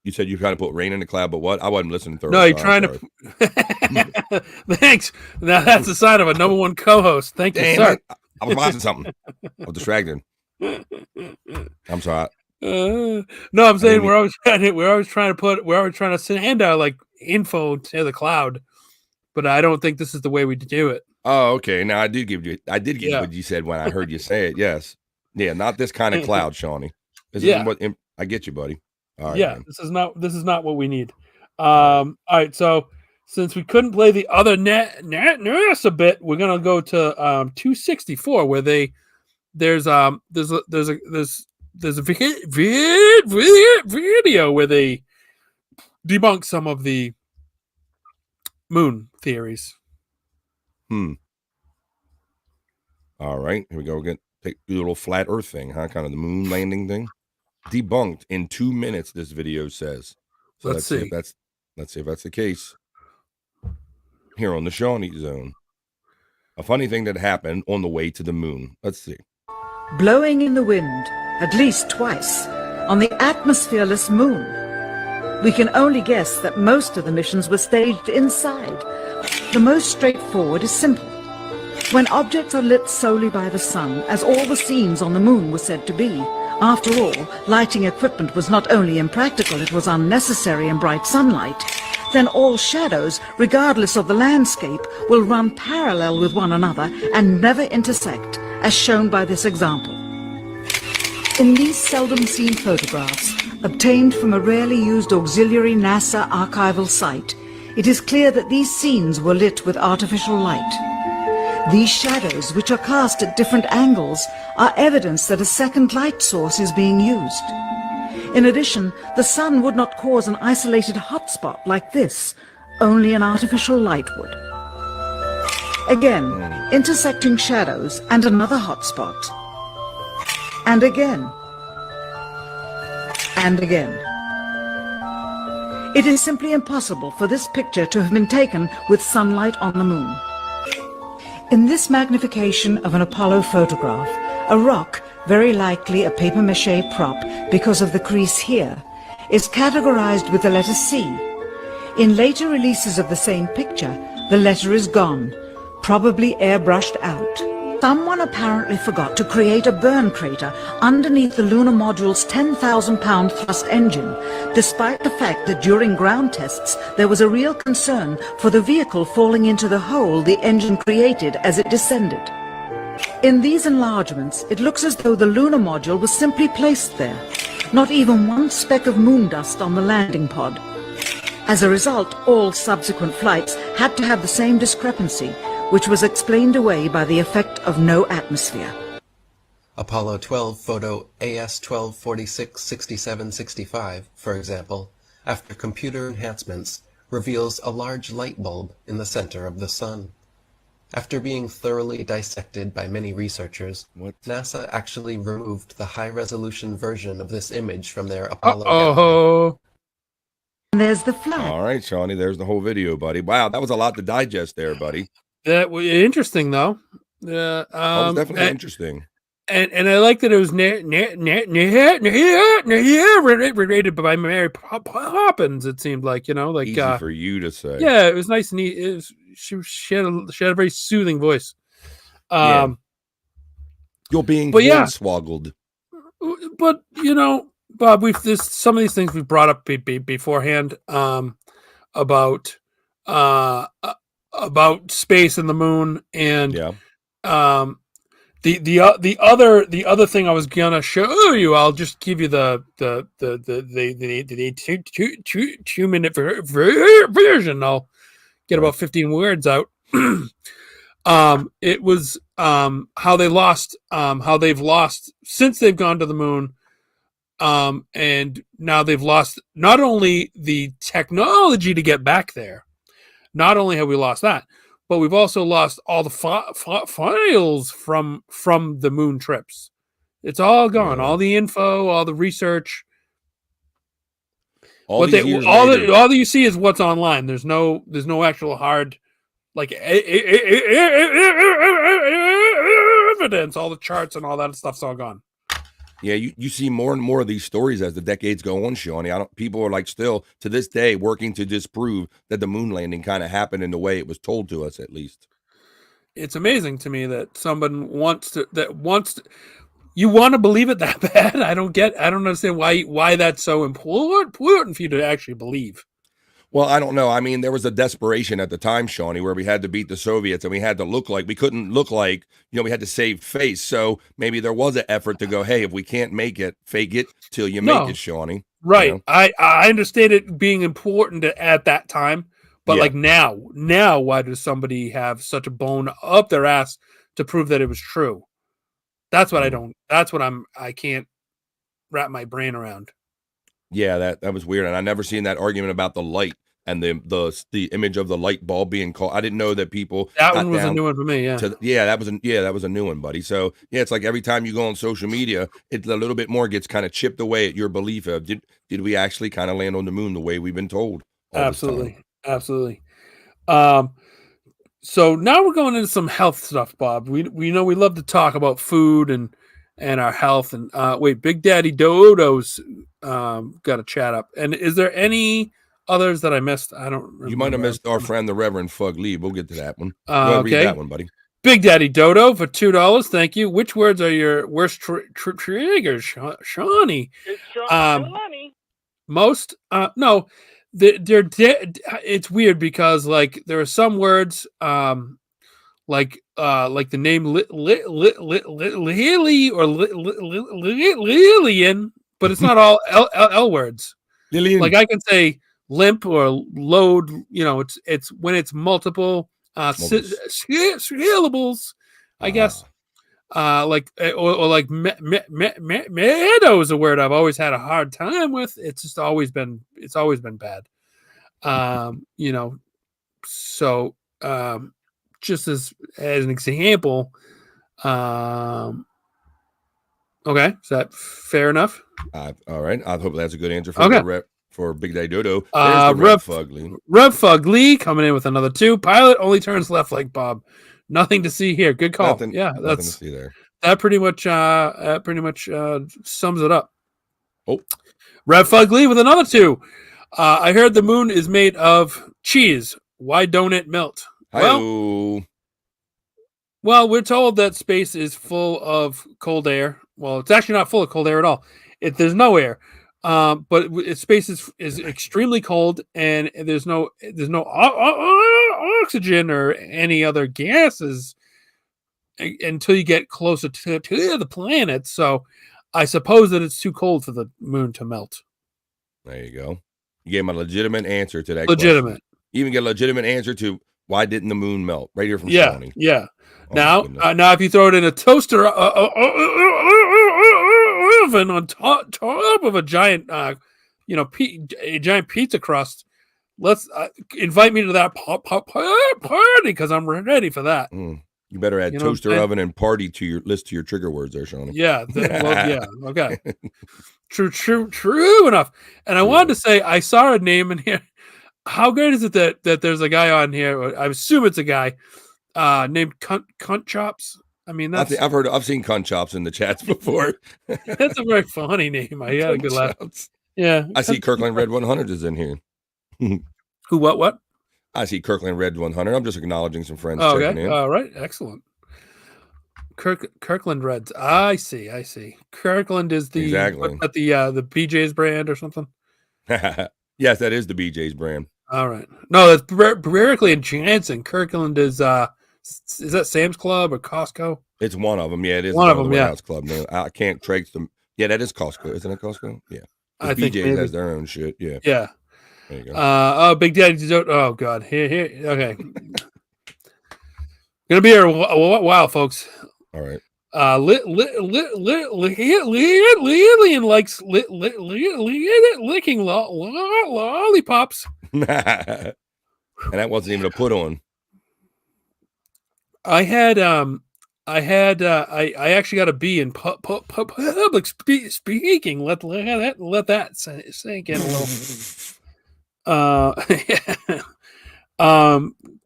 You said you kind of put rain in the cloud, but what? I wasn't listening thoroughly. No, you're Sorry, trying I'm sorry. to. Thanks. Now that's the sign of a number one co-host. Thank you, Damn sir. it. I was watching something. I was distracted. I'm sorry. No, I'm saying we're always trying to send out like info to the cloud, but I don't think this is the way we do it. Oh, okay. Now I did get what you said when I heard you say it. Yes. Yeah, not this kind of cloud, Shawnee. This is what I get you, buddy. All right. Yeah, man. This is not what we need. All right, so since we couldn't play the other NASA bit, we're gonna go to 264 where there's a video where they debunk some of the moon theories. All right, here we go again. Do a little flat Earth thing, huh? Kind of the moon landing thing. Debunked in 2 minutes. This video says. So let's see if that's the case. Here on the Seany Zone, a funny thing that happened on the way to the moon. Let's see. Blowing in the wind, at least twice, on the atmosphereless moon. We can only guess that most of the missions were staged inside. The most straightforward is simple. When objects are lit solely by the sun, as all the scenes on the moon were said to be, after all, lighting equipment was not only impractical, it was unnecessary in bright sunlight, then all shadows, regardless of the landscape, will run parallel with one another and never intersect, as shown by this example. In these seldom seen photographs, obtained from a rarely used auxiliary NASA archival site, it is clear that these scenes were lit with artificial light. These shadows, which are cast at different angles, are evidence that a second light source is being used. In addition, the sun would not cause an isolated hotspot like this, only an artificial light would. Again, intersecting shadows and another hotspot. And again. And again. It is simply impossible for this picture to have been taken with sunlight on the moon. In this magnification of an Apollo photograph, a rock, very likely a papier-mâché prop because of the crease here, is categorized with the letter C. In later releases of the same picture, the letter is gone, probably airbrushed out. Someone apparently forgot to create a burn crater underneath the lunar module's 10,000-pound thrust engine, despite the fact that during ground tests there was a real concern for the vehicle falling into the hole the engine created as it descended. In these enlargements, it looks as though the lunar module was simply placed there, not even one speck of moon dust on the landing pod. As a result, all subsequent flights had to have the same discrepancy, which was explained away by the effect of no atmosphere. Apollo 12 photo AS12466765, for example, after computer enhancements, reveals a large light bulb in the center of the sun. After being thoroughly dissected by many researchers, NASA actually removed the high-resolution version of this image from their Apollo gallery. And there's the flag. All right, Shawnee, there's the whole video, buddy. Wow, that was a lot to digest there, buddy. That was interesting, though. That was definitely interesting. And I like that it was narrated by Mary Poppins. It seemed like, like easy for you to say. Yeah, it was nice and neat. She had a very soothing voice. You're being swoggled. But Bob, there's some of these things we've brought up beforehand about space and the moon, and the other thing I was gonna show you. I'll just give you the 2-minute version. I'll get about 15 words out. It was how they've lost since they've gone to the moon. And now they've lost not only the technology to get back there, not only have we lost that, but we've also lost all the files from the moon trips. It's all gone. All the info, all the research. All that you see is what's online. There's no actual hard evidence. All the charts and all that stuff's all gone. Yeah, you see more and more of these stories as the decades go on, Shawnee. People are still to this day working to disprove that the moon landing kind of happened in the way it was told to us, at least. It's amazing to me that someone you want to believe it that bad. I don't understand why that's so important for you to actually believe. Well, I don't know. I mean, there was a desperation at the time, Shawnee, where we had to beat the Soviets and we had to we couldn't look like, we had to save face. So maybe there was an effort to go, hey, if we can't make it, fake it till you make it, Shawnee. Right. I understand it being important at that time, but now, why does somebody have such a bone up their ass to prove that it was true? That's what I can't wrap my brain around. Yeah, that was weird, and I never seen that argument about the light and the image of the light bulb being called. I didn't know that people. That one was a new one for me. Yeah, that was a new one, buddy. So it's like every time you go on social media, it a little bit more gets kind of chipped away at your belief of did we actually kind of land on the moon the way we've been told? Absolutely. So now we're going into some health stuff, Bob. We know we love to talk about food and our health. And Big Daddy Dodo's got a chat up. And is there any others that I missed? I don't remember. You might have missed our friend, the Reverend Fug Lee. We'll get to that one. Go read that one, buddy. Big Daddy Dodo for $2. Thank you. Which words are your worst triggers, Shawnee? It's Shawnee. Most? No. They're it's weird because there are some words like the name Lily or Lillian, but it's not all L words. Lillian. Like I can say limp or load. It's when it's multiple syllables. I guess. Meadow is a word I've always had a hard time with. It's always been bad. So just as an example, okay, is that fair enough? All right, I hope that's a good answer for Big Daddy Dodo. Rev Fugly coming in with another 2. Pilot only turns left like Bob. Nothing to see here. Good call. Nothing to see there. That pretty much sums it up. Oh, Rev Fugly with another 2. I heard the moon is made of cheese. Why don't it melt? Hi-oh. Well, we're told that space is full of cold air. Well, it's actually not full of cold air at all. There's no air. But space is extremely cold, and there's no oxygen or any other gases until you get closer to the planet. So I suppose that it's too cold for the moon to melt. There you go. You gave him a legitimate answer to that. Legitimate. Question. You even get a legitimate answer to why didn't the moon melt? Right here from Sony. Yeah. Oh, now if you throw it in a toaster oven on top of a giant, a giant pizza crust, let's invite me to that party because I'm ready for that. You better add toaster oven and party to your list to your trigger words there, Shawnee. Yeah. Yeah. Okay. True enough. And I wanted to say, I saw a name in here. How great is it that there's a guy on here? I assume it's a guy named Cunt Chops. I mean, I've seen Cunt Chops in the chats before. That's a very funny name. I had a good laugh. Yeah. I see Kirkland Red 100 is in here. Who, what? I see Kirkland Red 100. I'm just acknowledging some friends. Oh, okay. All right. Excellent. Kirkland Reds. I see. Kirkland is the the BJ's brand or something. Yes, that is the BJ's brand. All right. No, that's Berkeley and Jansen. Kirkland is that Sam's Club or Costco? It's one of them. Yeah, it is one of them. Yeah, Club. No, I can't trace them. Yeah, that is Costco. Isn't it Costco? Yeah. I think BJ's has their own shit. Yeah. Yeah. There you go. Big Daddy. Oh God. Here. Okay. Gonna be here a while, folks. All right. Lillian likes licking lollipops. And that wasn't even a put on. I actually got a B in public speaking. Let that sink in a little.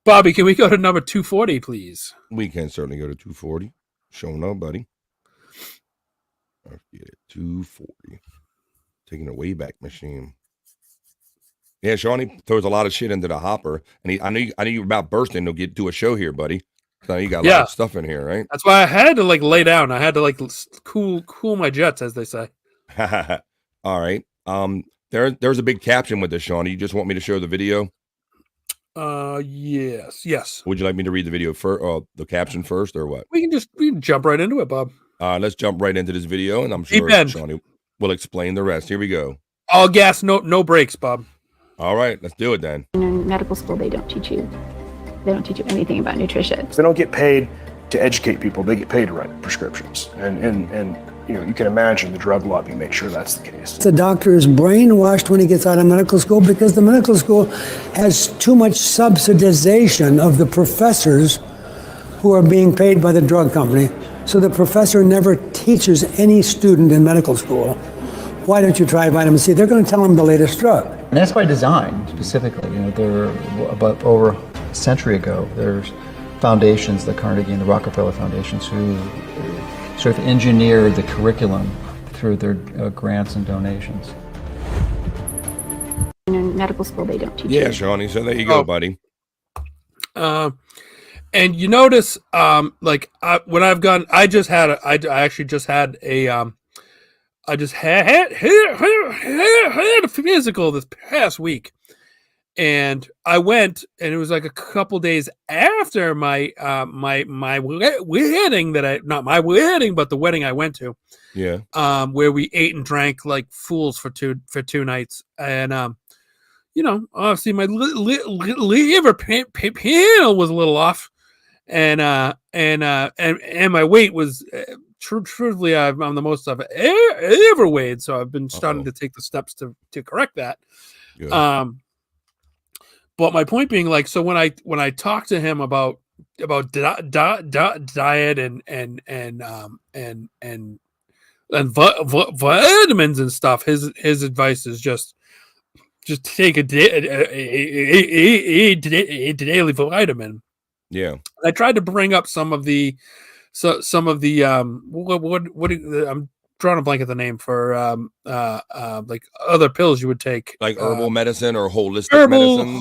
Bobby, can we go to number 240, please? We can certainly go to 240. Showing up, buddy. Let's get it. 240. Taking a Wayback Machine. Yeah, Shawnee throws a lot of shit into the hopper, and I knew you were about bursting to do a show here, buddy. So you got a lot of stuff in here, right? That's why I had to lay down. I had to cool my jets, as they say. All right. There's a big caption with this, Shawnee. You just want me to show the video? Yes. Would you like me to read the video first, the caption first, or what? We can jump right into it, Bob. Let's jump right into this video, and I'm sure Shawnee will explain the rest. Here we go. All gas, no brakes, Bob. All right, let's do it then. In medical school, they don't teach you anything about nutrition. They don't get paid to educate people; they get paid to write prescriptions, and you can imagine the drug lobby make sure that's the case. The doctor is brainwashed when he gets out of medical school because the medical school has too much subsidization of the professors who are being paid by the drug company. So the professor never teaches any student in medical school, why don't you try vitamin C? They're going to tell them the latest drug. And that's by design, specifically. There about over a century ago, there's foundations, the Carnegie and the Rockefeller Foundations, who sort of engineered the curriculum through their grants and donations. In medical school, they don't teach. Yeah, Shawnee. So there you go, buddy. And you notice, when I've gone, I actually just had a physical this past week, and I went, and it was like a couple days after my wedding not my wedding, but the wedding I went to. Yeah. Where we ate and drank like fools for two nights, and obviously my liver panel was a little off, and my weight was. Truthfully, I'm the most I've ever weighed, so I've been starting to take the steps to correct that. Good. But my point being, so when I talk to him about diet and vitamins and stuff, his advice is just take a daily vitamin. Yeah, I tried to bring up some of the I'm drawing a blank at the name for like other pills you would take, like herbal medicine or holistic medicine.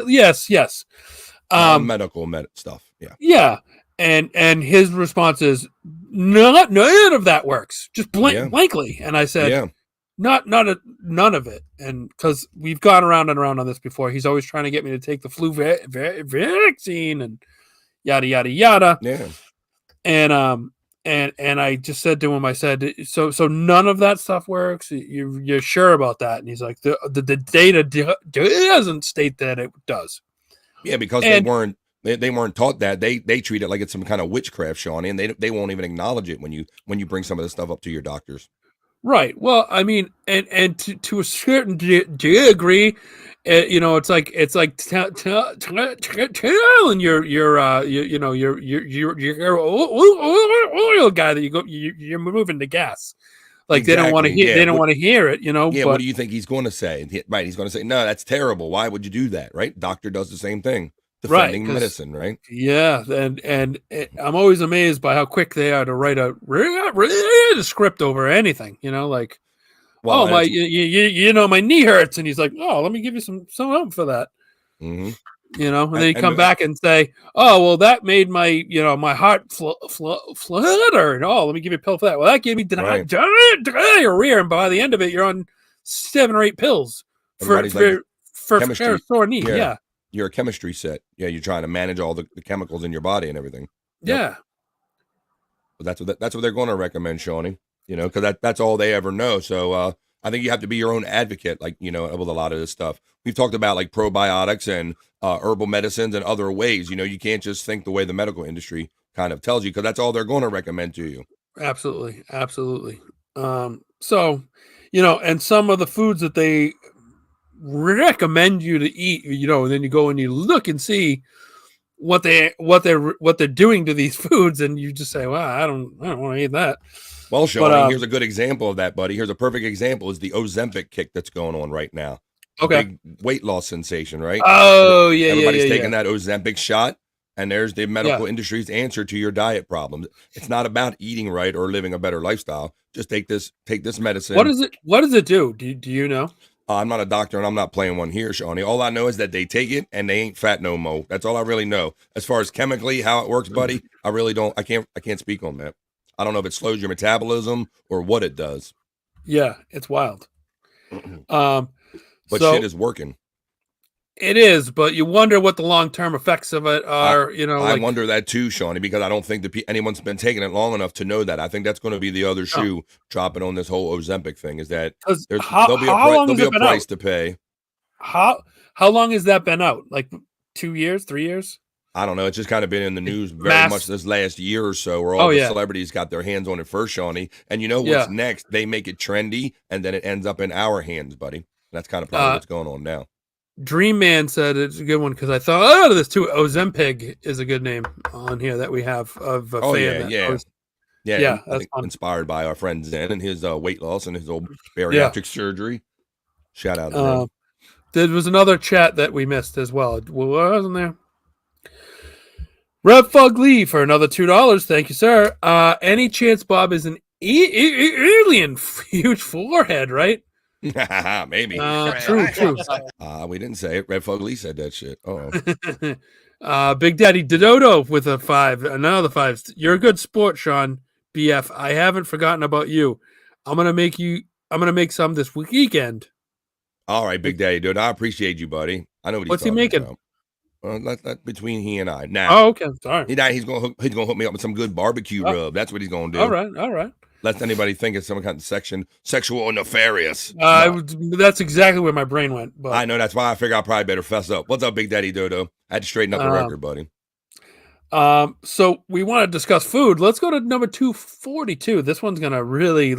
Yes. Medical stuff. Yeah. And his response is none of that works. Just blankly. And I said, none of it. And because we've gone around and around on this before, he's always trying to get me to take the flu vaccine and yada yada yada. Yeah. And I just said to him, I said, so none of that stuff works. You're sure about that? And he's like, the data doesn't state that it does. Yeah, because they weren't taught that. They treat it like it's some kind of witchcraft, Shawnee, and they won't even acknowledge it when you bring some of this stuff up to your doctors. Right. Well, I mean, and to a certain degree, it's like telling your oil guy that you're moving the gas. Like Exactly. they don't want to hear. Yeah. They don't want to hear it. Yeah. But, what do you think he's going to say? Right. He's going to say, no, that's terrible. Why would you do that? Right. Doctor does the same thing. Defending medicine. Right. Yeah. And I'm always amazed by how quick they are to write a script over anything. Like, well, my my knee hurts, and he's like, oh, let me give you some for that. Mm-hmm. And then you come back and say, oh, well, that made my, my heart flutter. And, oh, let me give you a pill for that. Well, that gave me diarrhea. And by the end of it, you're on 7 or 8 pills for sore knee. Yeah. You're a chemistry set. Yeah. You're trying to manage all the chemicals in your body and everything. Yeah. But that's what they're going to recommend, Shawnee, because that's all they ever know. So, I think you have to be your own advocate, like, with a lot of this stuff. We've talked about like probiotics and herbal medicines and other ways. You can't just think the way the medical industry kind of tells you, because that's all they're going to recommend to you. Absolutely. So, and some of the foods that they recommend you to eat, and then you go and you look and see what they're doing to these foods, and you just say, well, I don't want to eat that. Well, Shawnee, here's a good example of that, buddy. Here's a perfect example: is the Ozempic kick that's going on right now. Okay, big weight loss sensation, right? Oh, yeah, everybody's taking that Ozempic shot, and there's the medical industry's answer to your diet problems. It's not about eating right or living a better lifestyle. Just take this medicine. What does it do? Do you know? I'm not a doctor, and I'm not playing one here, Shawnee. All I know is that they take it and they ain't fat no more. That's all I really know. As far as chemically how it works, buddy, I really don't. I can't speak on that. I don't know if it slows your metabolism or what it does. Yeah, it's wild. But shit is working. It is, but you wonder what the long-term effects of it are. I wonder that too, Shawnee, because I don't think that anyone's been taking it long enough to know that. I think that's going to be the other shoe dropping on this whole Ozempic thing. Is that there'll be a price to pay. How long has that been out? Like 2 years, 3 years? I don't know. It's just kind of been in the news very much this last year or so, where all the celebrities got their hands on it first, Shawnee. And you know what's next? They make it trendy, and then it ends up in our hands, buddy. That's kind of probably what's going on now. Dream Man said it's a good one because I thought, this too. Ozempic is a good name on here that we have of a fan. Yeah. That's inspired by our friend Zen and his weight loss and his old bariatric surgery. Shout out to him. There was another chat that we missed as well. Wasn't there? Rev Fug Lee for another $2. Thank you, sir. Any chance Bob is an alien? Huge forehead, right? Maybe. True. We didn't say it. Red Fug Lee said that shit. Big Daddy Dodo with a 5. Another 5. You're a good sport, Sean. BF. I haven't forgotten about you. I'm gonna make some this weekend. All right, Big Daddy Dodo. I appreciate you, buddy. I know what's he making. About. Well, that's between he and I. Now, oh, okay. Sorry. He's gonna hook me up with some good barbecue rub. That's what he's gonna do. All right. Lest anybody think it's some kind of sexual or nefarious. That's exactly where my brain went. But I know. That's why I figure I probably better fess up. What's up, Big Daddy Dodo? I had to straighten up the record, buddy. So we want to discuss food. Let's go to number 242. This one's gonna really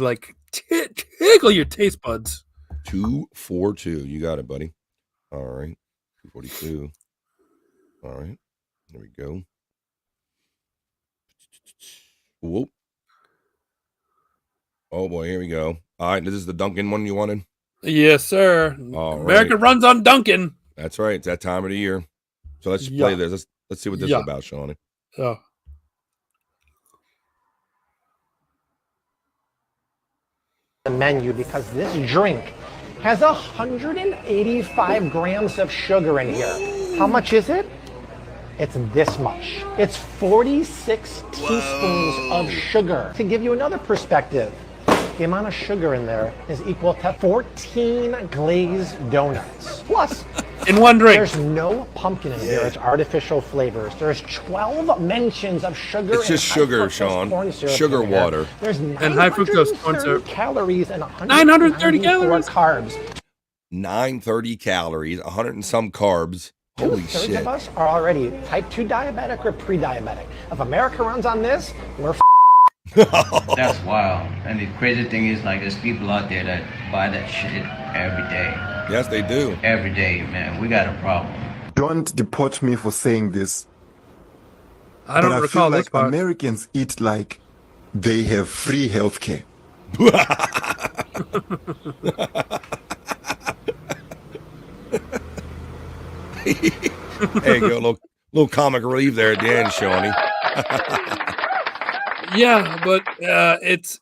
tickle your taste buds. 242. You got it, buddy. All right. 242. All right. There we go. Whoop. Oh boy, here we go. All right, this is the Dunkin' one you wanted? Yes, sir. All America runs on Dunkin'. That's right. It's that time of the year. So let's just play this. Let's see what this is about, Shawnee. Oh. The menu, because this drink has 185 grams of sugar in here. How much is it? It's this much. It's 46 teaspoons of sugar. To give you another perspective, the amount of sugar in there is equal to 14 glazed donuts. Plus, in one drink. There's no pumpkin in here. It's artificial flavors. There's 12 mentions of sugar. It's just sugar, Sean. Sugar water. There's and high fructose corn syrup. Calories and 930 calories. Carbs. 930 calories, 100 and some carbs. Holy shit. 2/3 of us are already type 2 diabetic or pre-diabetic. If America runs on this, we're That's wild. And the crazy thing is, there's people out there that buy that shit every day. Yes, they do. Every day, man. We got a problem. Don't deport me for saying this. I don't but recall I feel this like part. Americans eat like they have free healthcare. Hey, go little comic relief there at the end, Shawnee. Yeah, but it's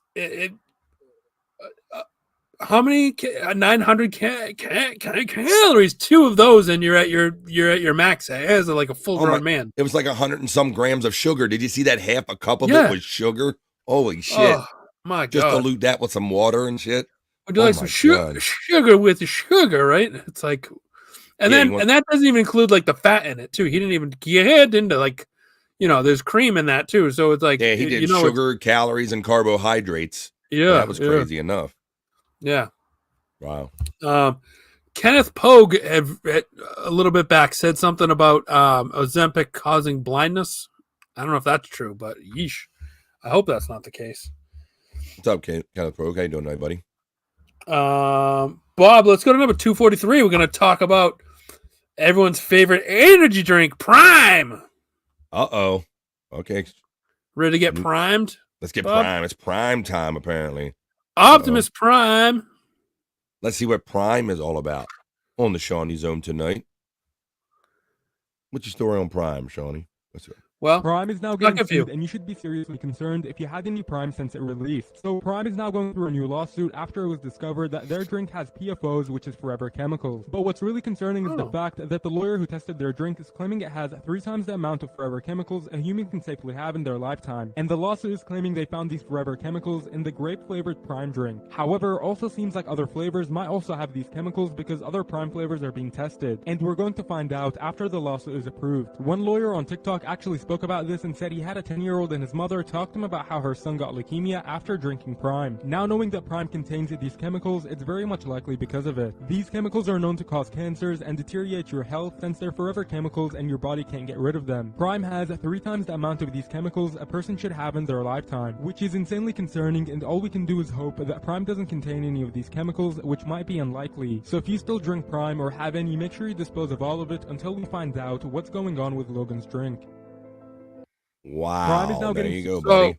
how many 900 calories? 2 of those, and you're at your max as like a full grown man. It was like 100 and some grams of sugar. Did you see that? Half a cup of Yeah. it was sugar. Holy shit! Oh, my Just God. dilute that with some water and shit. Would you like some sugar with the sugar, right? It's like, and Yeah, then and that doesn't even include like the fat in it too. He didn't even get into like, there's cream in that too. So it's like, Yeah, he did sugar, calories, and carbohydrates. Yeah, that was crazy enough. Yeah. Wow. Kenneth Pogue a little bit back said something about Ozempic causing blindness. I don't know if that's true, but yeesh. I hope that's not the case. What's up, Kenneth Pogue? How you doing tonight, buddy? Bob, let's go to number 243. We're going to talk about everyone's favorite energy drink, Prime. Uh-oh. Okay. Ready to get primed? Let's get Bob? Prime. It's prime time, apparently. Optimus Prime. Let's see what Prime is all about on the Seany Zone tonight. What's your story on Prime, Shawnee? Let's go. Well, Prime is now getting sued, and you should be seriously concerned if you had any Prime since it released. So Prime is now going through a new lawsuit after it was discovered that their drink has PFOs, which is forever chemicals. But what's really concerning is the fact that the lawyer who tested their drink is claiming it has 3 times the amount of forever chemicals a human can safely have in their lifetime. And the lawsuit is claiming they found these forever chemicals in the grape-flavored Prime drink. However, it also seems like other flavors might also have these chemicals because other Prime flavors are being tested. And we're going to find out after the lawsuit is approved. One lawyer on TikTok actually spoke about this and said he had a 10-year-old and his mother talk to him about how her son got leukemia after drinking Prime. Now knowing that Prime contains these chemicals, it's very much likely because of it. These chemicals are known to cause cancers and deteriorate your health since they're forever chemicals and your body can't get rid of them. Prime has 3 times the amount of these chemicals a person should have in their lifetime, which is insanely concerning, and all we can do is hope that Prime doesn't contain any of these chemicals, which might be unlikely. So if you still drink Prime or have any, make sure you dispose of all of it until we find out what's going on with Logan's drink. Wow. Prime is now there getting you go, buddy.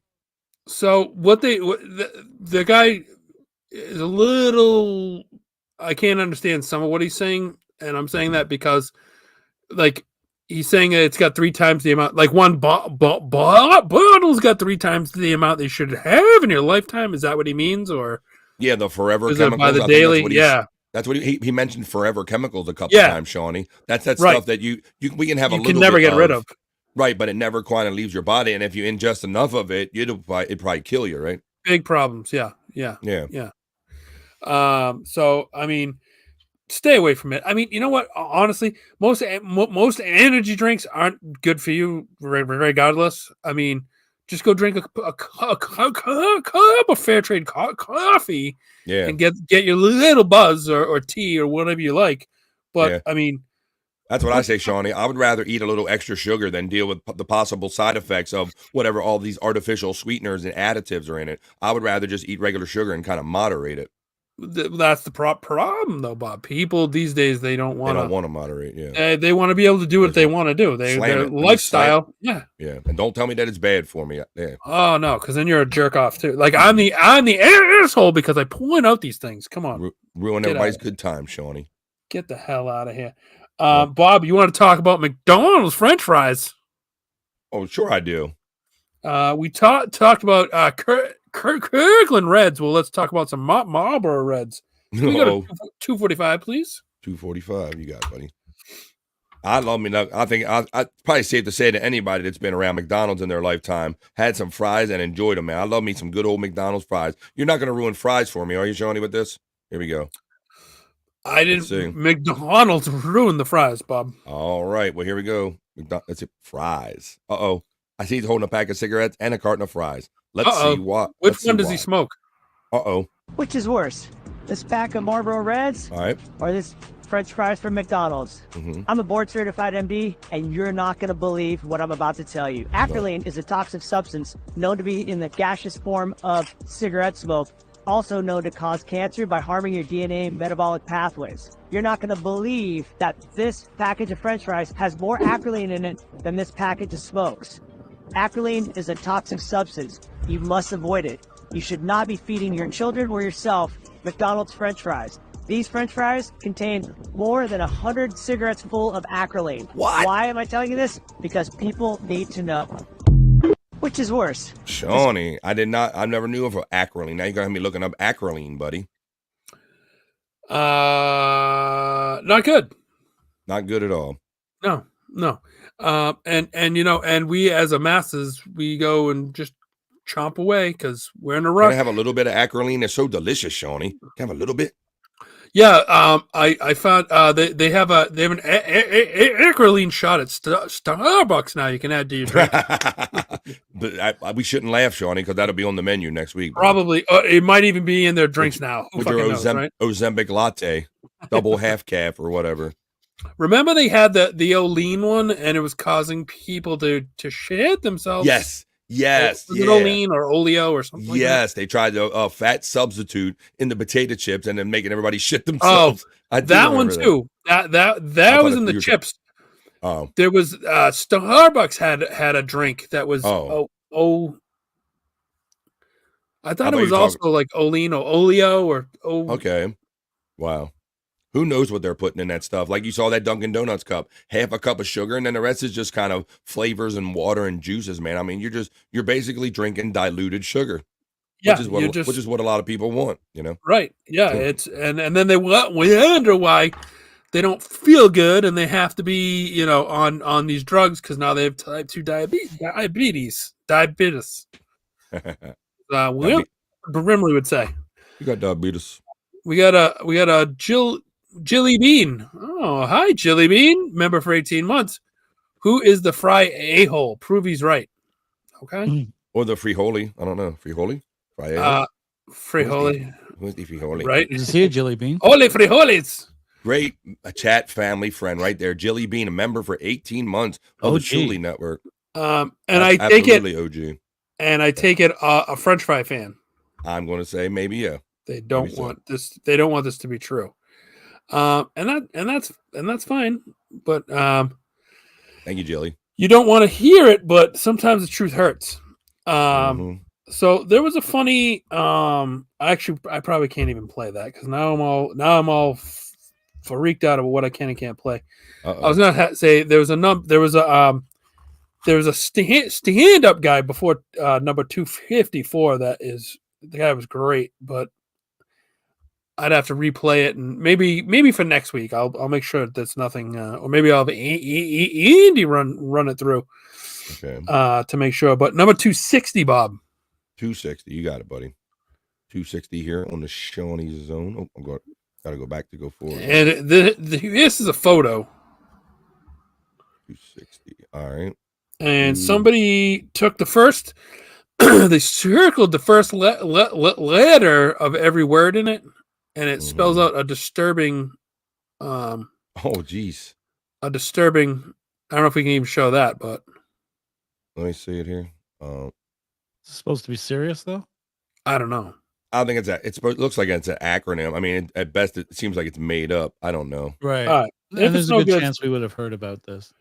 So the guy is a little, I can't understand some of what he's saying, and I'm saying that because, like, he's saying that it's got 3 times the amount, like one bottle's got 3 times the amount they should have in your lifetime. Is that what he means, or Yeah, the forever is it chemicals. by the I think daily? that's what he's- Yeah. That's what he mentioned. Forever chemicals a couple Yeah. times, Shawnee. That's that Right. stuff that we can have a You little. can never bit get rid of. Right, but it never quite leaves your body, and if you ingest enough of it, it'd probably kill you, right? Big problems. Yeah. So I mean, stay away from it. I mean, you know what? Honestly, most energy drinks aren't good for you, regardless. I mean, just go drink a cup of fair trade coffee, and get your little buzz or tea or whatever you like. But Yeah. I mean, That's what I say, Shawnee. I would rather eat a little extra sugar than deal with the possible side effects of whatever all these artificial sweeteners and additives are in it. I would rather just eat regular sugar and kind of moderate it. that's the problem, though, Bob. People these days, they don't want to moderate. Yeah, they want to be able to do what they want to do. Their lifestyle. Yeah. And don't tell me that it's bad for me. Yeah. Oh no, because then you're a jerk off too. Like I'm the asshole because I point out these things. Come on, ruin Get everybody's out. good time, Shawnee. Get the hell out of here. Bob, you want to talk about McDonald's French fries? Oh, sure I do. We talked about Kirkland Reds. Well, let's talk about some Marlboro Reds. Can we go to 245, please? 245, you got it, buddy. I love me. I think I'd probably safe to say to anybody that's been around McDonald's in their lifetime, had some fries and enjoyed them, man. I love me some good old McDonald's fries. You're not going to ruin fries for me, are you, Shawnee, with this? Here we go. I didn't. McDonald's ruined the fries, Bob. All right. Well, here we go. Let's see. Fries. Uh-oh. I see he's holding a pack of cigarettes and a carton of fries. Let's see what. Which one does he smoke? Uh-oh. Which is worse, this pack of Marlboro Reds All right. or this French fries from McDonald's? Mm-hmm. I'm a board-certified MD, and you're not going to believe what I'm about to tell you. Acrolein is a toxic substance known to be in the gaseous form of cigarette smoke also known to cause cancer by harming your DNA and metabolic pathways. You're not going to believe that this package of French fries has more acrolein in it than this package of smokes. Acrolein is a toxic substance. You must avoid it. You should not be feeding your children or yourself McDonald's French fries. These French fries contain more than 100 cigarettes full of acrolein. What? Why am I telling you this? Because people need to know. Which is worse? Shawnee, I never knew of acrolein. Now you're going to have me looking up acrolein, buddy. Not good. Not good at all. No. And we as a masses, we go and just chomp away because we're in a rush. Can I have a little bit of acrolein? It's so delicious, Shawnee. Can I have a little bit? Yeah, I found they have an acrolein shot at Starbucks now. You can add to your drink. But we shouldn't laugh, Shawnee, because that'll be on the menu next week. Probably, it might even be in their drinks now. Who with your knows, right? Ozempic latte, double half calf or whatever. Remember they had the Olean one, and it was causing people to shit themselves. Yes. Was it Olean or Oleo or something? Like that? They tried the fat substitute in the potato chips and then making everybody shit themselves. That one too. That was in the chips. Oh, there was Starbucks had a drink that was I thought it was also like Olean or Oleo or Okay, wow. Who knows what they're putting in that stuff? Like you saw that Dunkin' Donuts cup, half a cup of sugar, and then the rest is just kind of flavors and water and juices, man. I mean, you're basically drinking diluted sugar, which is what a lot of people want, you know? Right? Yeah, it's and then they wonder why they don't feel good and they have to be on these drugs because now they have type 2 diabetes. Brimley would say. You got diabetes. We got a Jilly Bean. Oh, hi, Jilly Bean. Member for 18 months. Who is the fry a-hole? Prove he's right. Okay. Or the Frijoli. I don't know. Frijoli? Frijoli. Who's the Frijoli? Right. Is he a Jilly Bean? Holy frijoles. Great chat family friend right there. Jilly Bean, a member for 18 months of the Shuli Network. And I take it OG. And I take it a French fry fan. I'm going to say maybe, yeah. They don't want this. They don't want this to be true. And that's fine. But thank you, Jilly. You don't want to hear it, but sometimes the truth hurts. So there was a funny. Actually, I probably can't even play that because now I'm all freaked out about what I can and can't play. I was gonna say there was a stand-up guy before number 254. The guy was great, but I'd have to replay it, and maybe for next week I'll make sure that's nothing, or maybe I'll have Andy run it through, to make sure. But number 260, Bob. 260, you got it, buddy. 260 here on the Seany Zone. Oh, gotta go back to go forward. And this is a photo. 260. All right. And somebody took the first. They circled the first letter of every word in it, and it spells out a disturbing. Oh, geez. A disturbing. I don't know if we can even show that, but let me see it here. Is it supposed to be serious though? I don't know. I don't think it looks like it's an acronym. I mean, at best, it seems like it's made up. I don't know. Right. And there's a good chance we would have heard about this.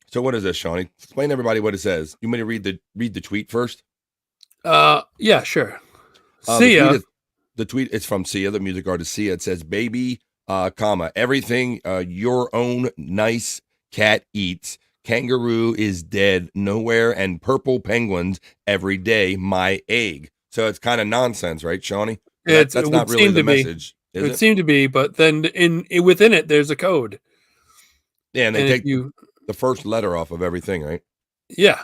So what is this, Shawnee? Explain to everybody what it says. You want me to read the tweet first? Yeah, sure. Sia. The tweet is from Sia, the music artist Sia. It says, "Baby, everything your own nice cat eats. Kangaroo is dead nowhere, and purple penguins every day. My egg." So it's kind of nonsense, right, Shawnee? That's not really the message. It would seem to be, but then within it, there's a code. Yeah, and they take the first letter off of everything, right? Yeah,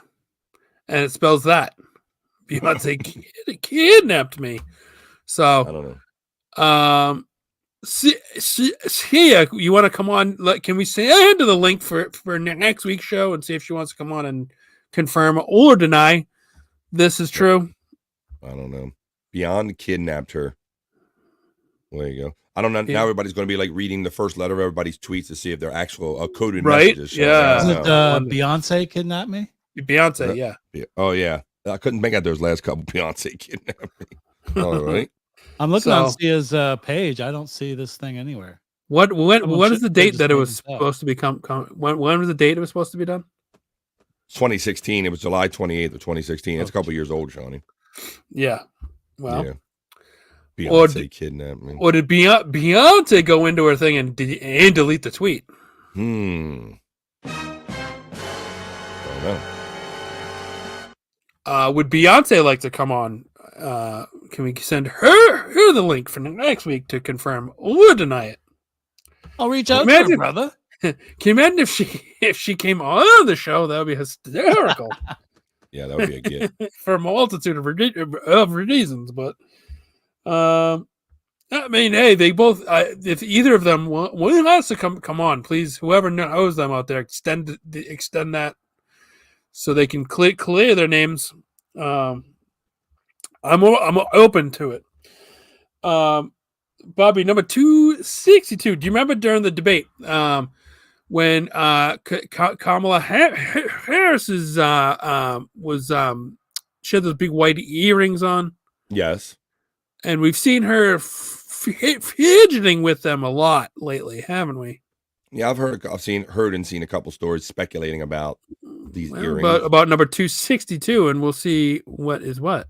and it spells that. Beyonce kidnapped me. So I don't know. Sia, you want to come on? Can we send the link for next week's show and see if she wants to come on and confirm or deny this is true? I don't know. Beyond kidnapped her. There you go. I don't know. Now everybody's going to be like reading the first letter of everybody's tweets to see if they're actual coded messages. Yeah. Isn't it Beyonce kidnapped me? Beyonce, yeah. Oh, yeah. I couldn't make out those last couple. Beyonce kidnapped me. All right. I'm looking So- on Sia's page. I don't see this thing anywhere. What Someone is the should date just that it made was this up. supposed to become? When was the date it was supposed to be done? 2016. It was July 28th of 2016. It's a couple years old, Shawnee. Yeah. Well, yeah. or Beyonce kidnapped me. Or did Beyonce go into her thing and delete the tweet? Don't know. Would Beyonce like to come on? Can we send her the link for next week to confirm or deny it? I'll reach out to her, brother. Can you imagine if she came on the show? That would be hysterical. Yeah, that would be a gift. For a multitude of reasons. But I mean, hey, they both. If either of them wants to come on, please, whoever knows them out there, extend that so they can clear their names. I'm open to it. Bobby, number 262. Do you remember during the debate when Kamala Harris's she had those big white earrings on? Yes. And we've seen her fidgeting with them a lot lately, haven't we? Yeah, I've heard and seen a couple stories speculating about these earrings. About number 262, and we'll see what is what.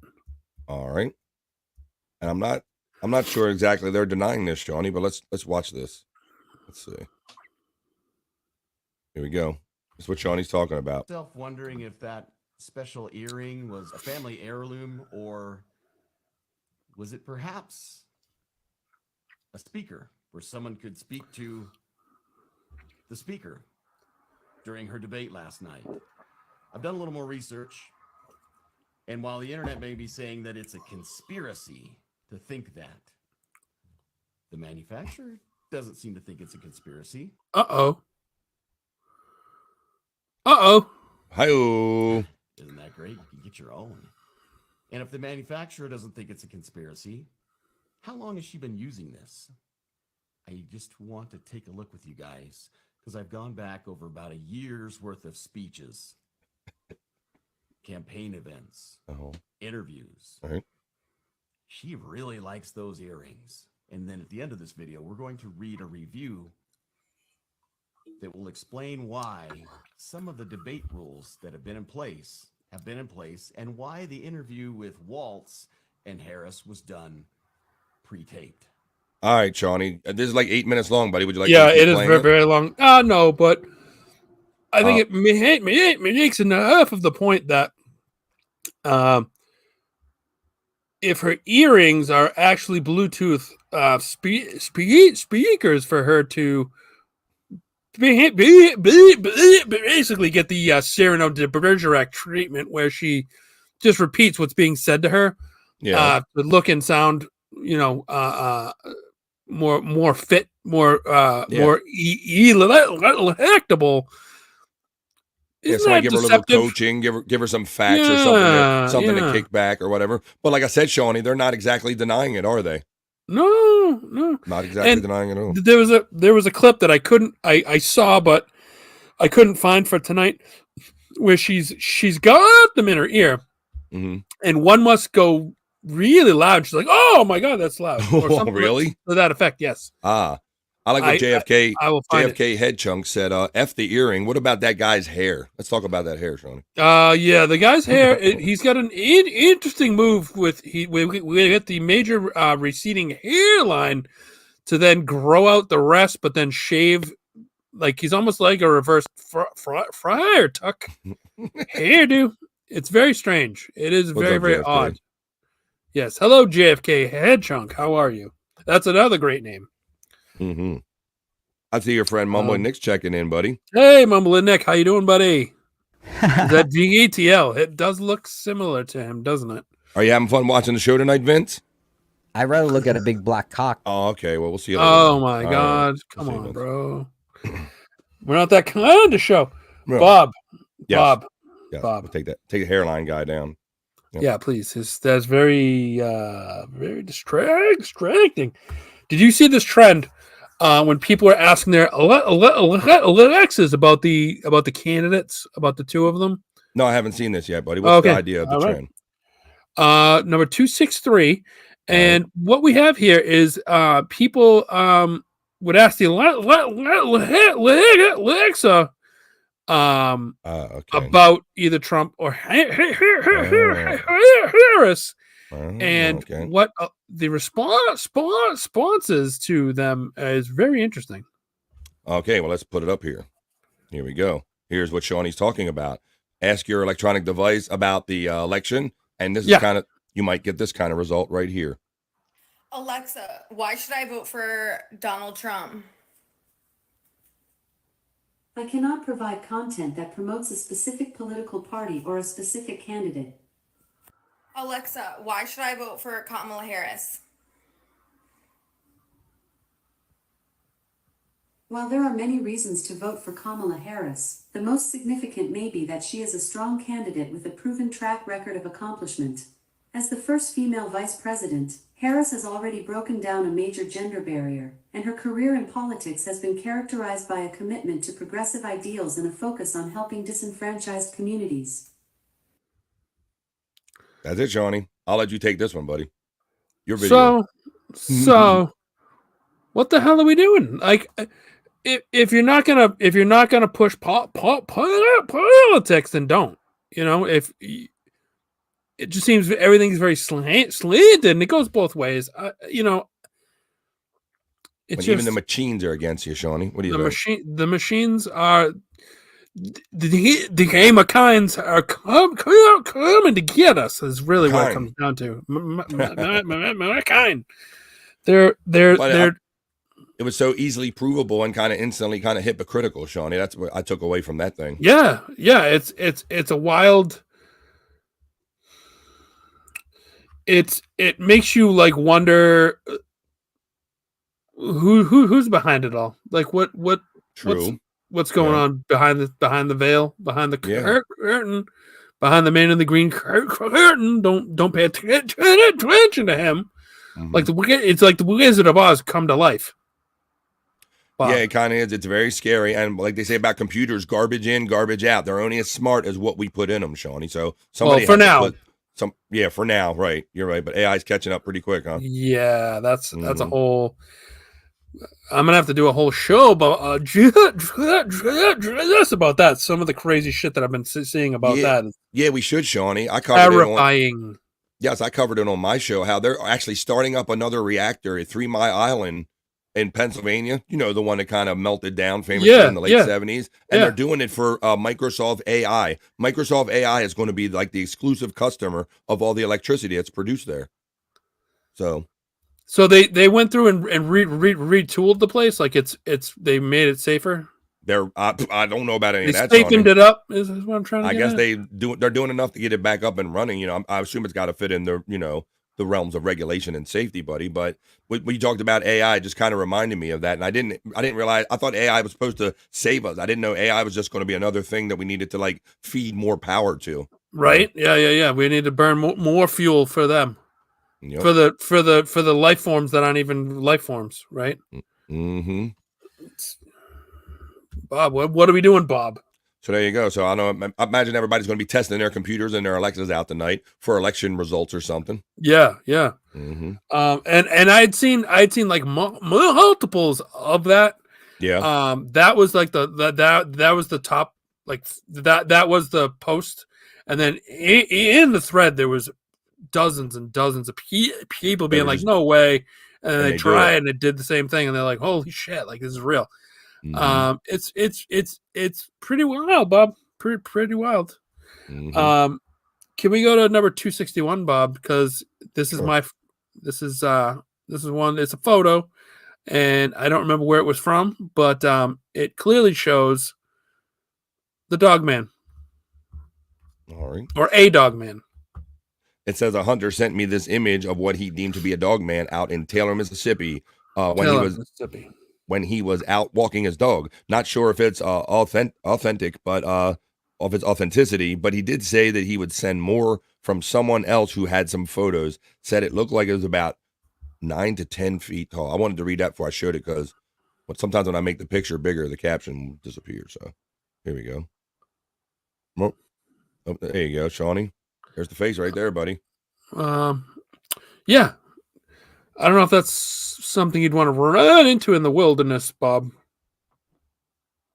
All right. And I'm not sure exactly they're denying this, Johnny, but let's watch this. Let's see. Here we go. That's what Johnny's talking about. Myself wondering if that special earring was a family heirloom, or was it perhaps a speaker where someone could speak to the speaker during her debate last night? I've done a little more research, and while the internet may be saying that it's a conspiracy to think that, the manufacturer doesn't seem to think it's a conspiracy. Uh-oh. Hi-oh. Isn't that great? You can get your own. And if the manufacturer doesn't think it's a conspiracy, how long has she been using this? I just want to take a look with you guys, because I've gone back over about a year's worth of speeches, campaign events, interviews. All right. She really likes those earrings. And then at the end of this video, we're going to read a review that will explain why some of the debate rules that have been in place, and why the interview with Waltz and Harris was done pre-taped. All right, Shawnee. This is like 8 minutes long, buddy. Would you like Yeah, to keep it is playing very, very long. No, but I think it makes enough of the point that if her earrings are actually Bluetooth speakers for her to basically get the Cyrano de Bergerac treatment, where she just repeats what's being said to her, to look and sound, more fit, more electable. Yeah, so I give her a little coaching, give her some facts or something to kick back or whatever. But like I said, Shawnee, they're not exactly denying it, are they? No, not exactly denying it at all. There was a clip that I saw, but I couldn't find for tonight, where she's got them in her ear, and one must go really loud. She's like, "Oh my god, that's loud!" Or something really? To that effect, yes. I like what JFK JFK Head Chunk said. F the earring. What about that guy's hair? Let's talk about that hair, Shawnee. Yeah, the guy's hair. He's got an interesting move with we get the major receding hairline to then grow out the rest, but then shave. Like he's almost like a reverse Friar Tuck hairdo. It's very strange. It is very, very odd. Yes. Hello, JFK Head Chunk. How are you? That's another great name. I see your friend Mumbling Nick's checking in, buddy. Hey, Mumbling Nick. How you doing, buddy? Is that DETL? It does look similar to him, doesn't it? Are you having fun watching the show tonight, Vince? I'd rather look at a big black cock. Oh, okay. Well, we'll see you later. Oh, my God. Come on, bro. We're not that kind of show. No. Bob. Yes. Bob. Yes. Bob. We'll take the hairline guy down. Yep. Yeah, please. That's very, very distracting. Did you see this trend when people are asking their Alexas about the candidates, about the two of them? No, I haven't seen this yet, buddy. What's the idea of the trend? Number 263 And what we have here is people would ask the Alexa about either Trump or Harris, and what the responses to them is very interesting. Okay, well, let's put it up here. Here we go. Here's what Shawnee's talking about. Ask your electronic device about the election, and this is kind of, you might get this kind of result right here. Alexa, why should I vote for Donald Trump? I cannot provide content that promotes a specific political party or a specific candidate. Alexa, why should I vote for Kamala Harris? While there are many reasons to vote for Kamala Harris, the most significant may be that she is a strong candidate with a proven track record of accomplishment. As the first female vice president, Harris has already broken down a major gender barrier, and her career in politics has been characterized by a commitment to progressive ideals and a focus on helping disenfranchised communities. That's it, Shawnee. I'll let you take this one, buddy. Your video. So what the hell are we doing? Like, if you're not gonna push politics, then don't. You know, if it just seems everything's very slanted, and it goes both ways. You know, it's just, even the machines are against you, Shawnee. What do you think? The machines are the game of kinds are coming to get us. Is really what it comes down to. My kind. They're. It was so easily provable and kind of instantly kind of hypocritical, Shawnee. That's what I took away from that thing. Yeah. It's a wild. It makes you like wonder who's behind it all. Like what's going on behind the veil, behind the curtain, behind the man in the green curtain. Don't pay attention to him. Mm-hmm. It's like the Wizard of Oz come to life. Wow. Yeah, it kind of is. It's very scary. And like they say about computers, garbage in, garbage out. They're only as smart as what we put in them, Shawnee. So somebody for now. For now, right. You're right. But AI's catching up pretty quick, huh? Yeah, that's a whole. I'm gonna have to do a whole show about just about that. Some of the crazy shit that I've been seeing about that. Yeah, we should, Shawnee. I covered terrifying. Yes, I covered it on my show. How they're actually starting up another reactor at 3 Mile Island in Pennsylvania. You know, the one that kind of melted down famously in the late 70s. And they're doing it for Microsoft AI. Microsoft AI is going to be like the exclusive customer of all the electricity that's produced there. So they went through and retooled the place. Like they made it safer. I don't know about any of that. They safened it up is what I'm trying to get guess at. they're doing enough to get it back up and running. You know, I assume it's got to fit in the realms of regulation and safety, buddy. But when you talked about AI, it just kind of reminded me of that. And I didn't realize, I thought AI was supposed to save us. I didn't know AI was just going to be another thing that we needed to like feed more power to. Right. Yeah. We need to burn more fuel for them. Yep. For the life forms that aren't even life forms, right? Mm-hmm. Bob, what are we doing, Bob? So there you go. So I imagine everybody's going to be testing their computers and their Alexas out tonight for election results or something. Yeah. Mm-hmm. And I'd seen like multiples of that. Yeah. That was like that was the top, like that was the post, and then in the thread there was dozens and dozens of people being like, no way, and they tried and it did the same thing, and they're like, holy shit, like this is real. Mm-hmm. It's pretty wild, Bob. Pretty wild. Mm-hmm. Can we go to number 261, Bob? Because this is this is one. It's a photo, and I don't remember where it was from, but it clearly shows the dog man. All right. Or a dog man. It says a hunter sent me this image of what he deemed to be a dog man out in Taylor, Mississippi, when he was out walking his dog. Not sure if it's authentic, but of its authenticity. But he did say that he would send more from someone else who had some photos. Said it looked like it was about 9 to 10 feet tall. I wanted to read that before I showed it because sometimes when I make the picture bigger, the caption disappears. So here we go. Oh, there you go, Shawnee. There's the face right there, buddy. Yeah. I don't know if that's something you'd want to run into in the wilderness, Bob.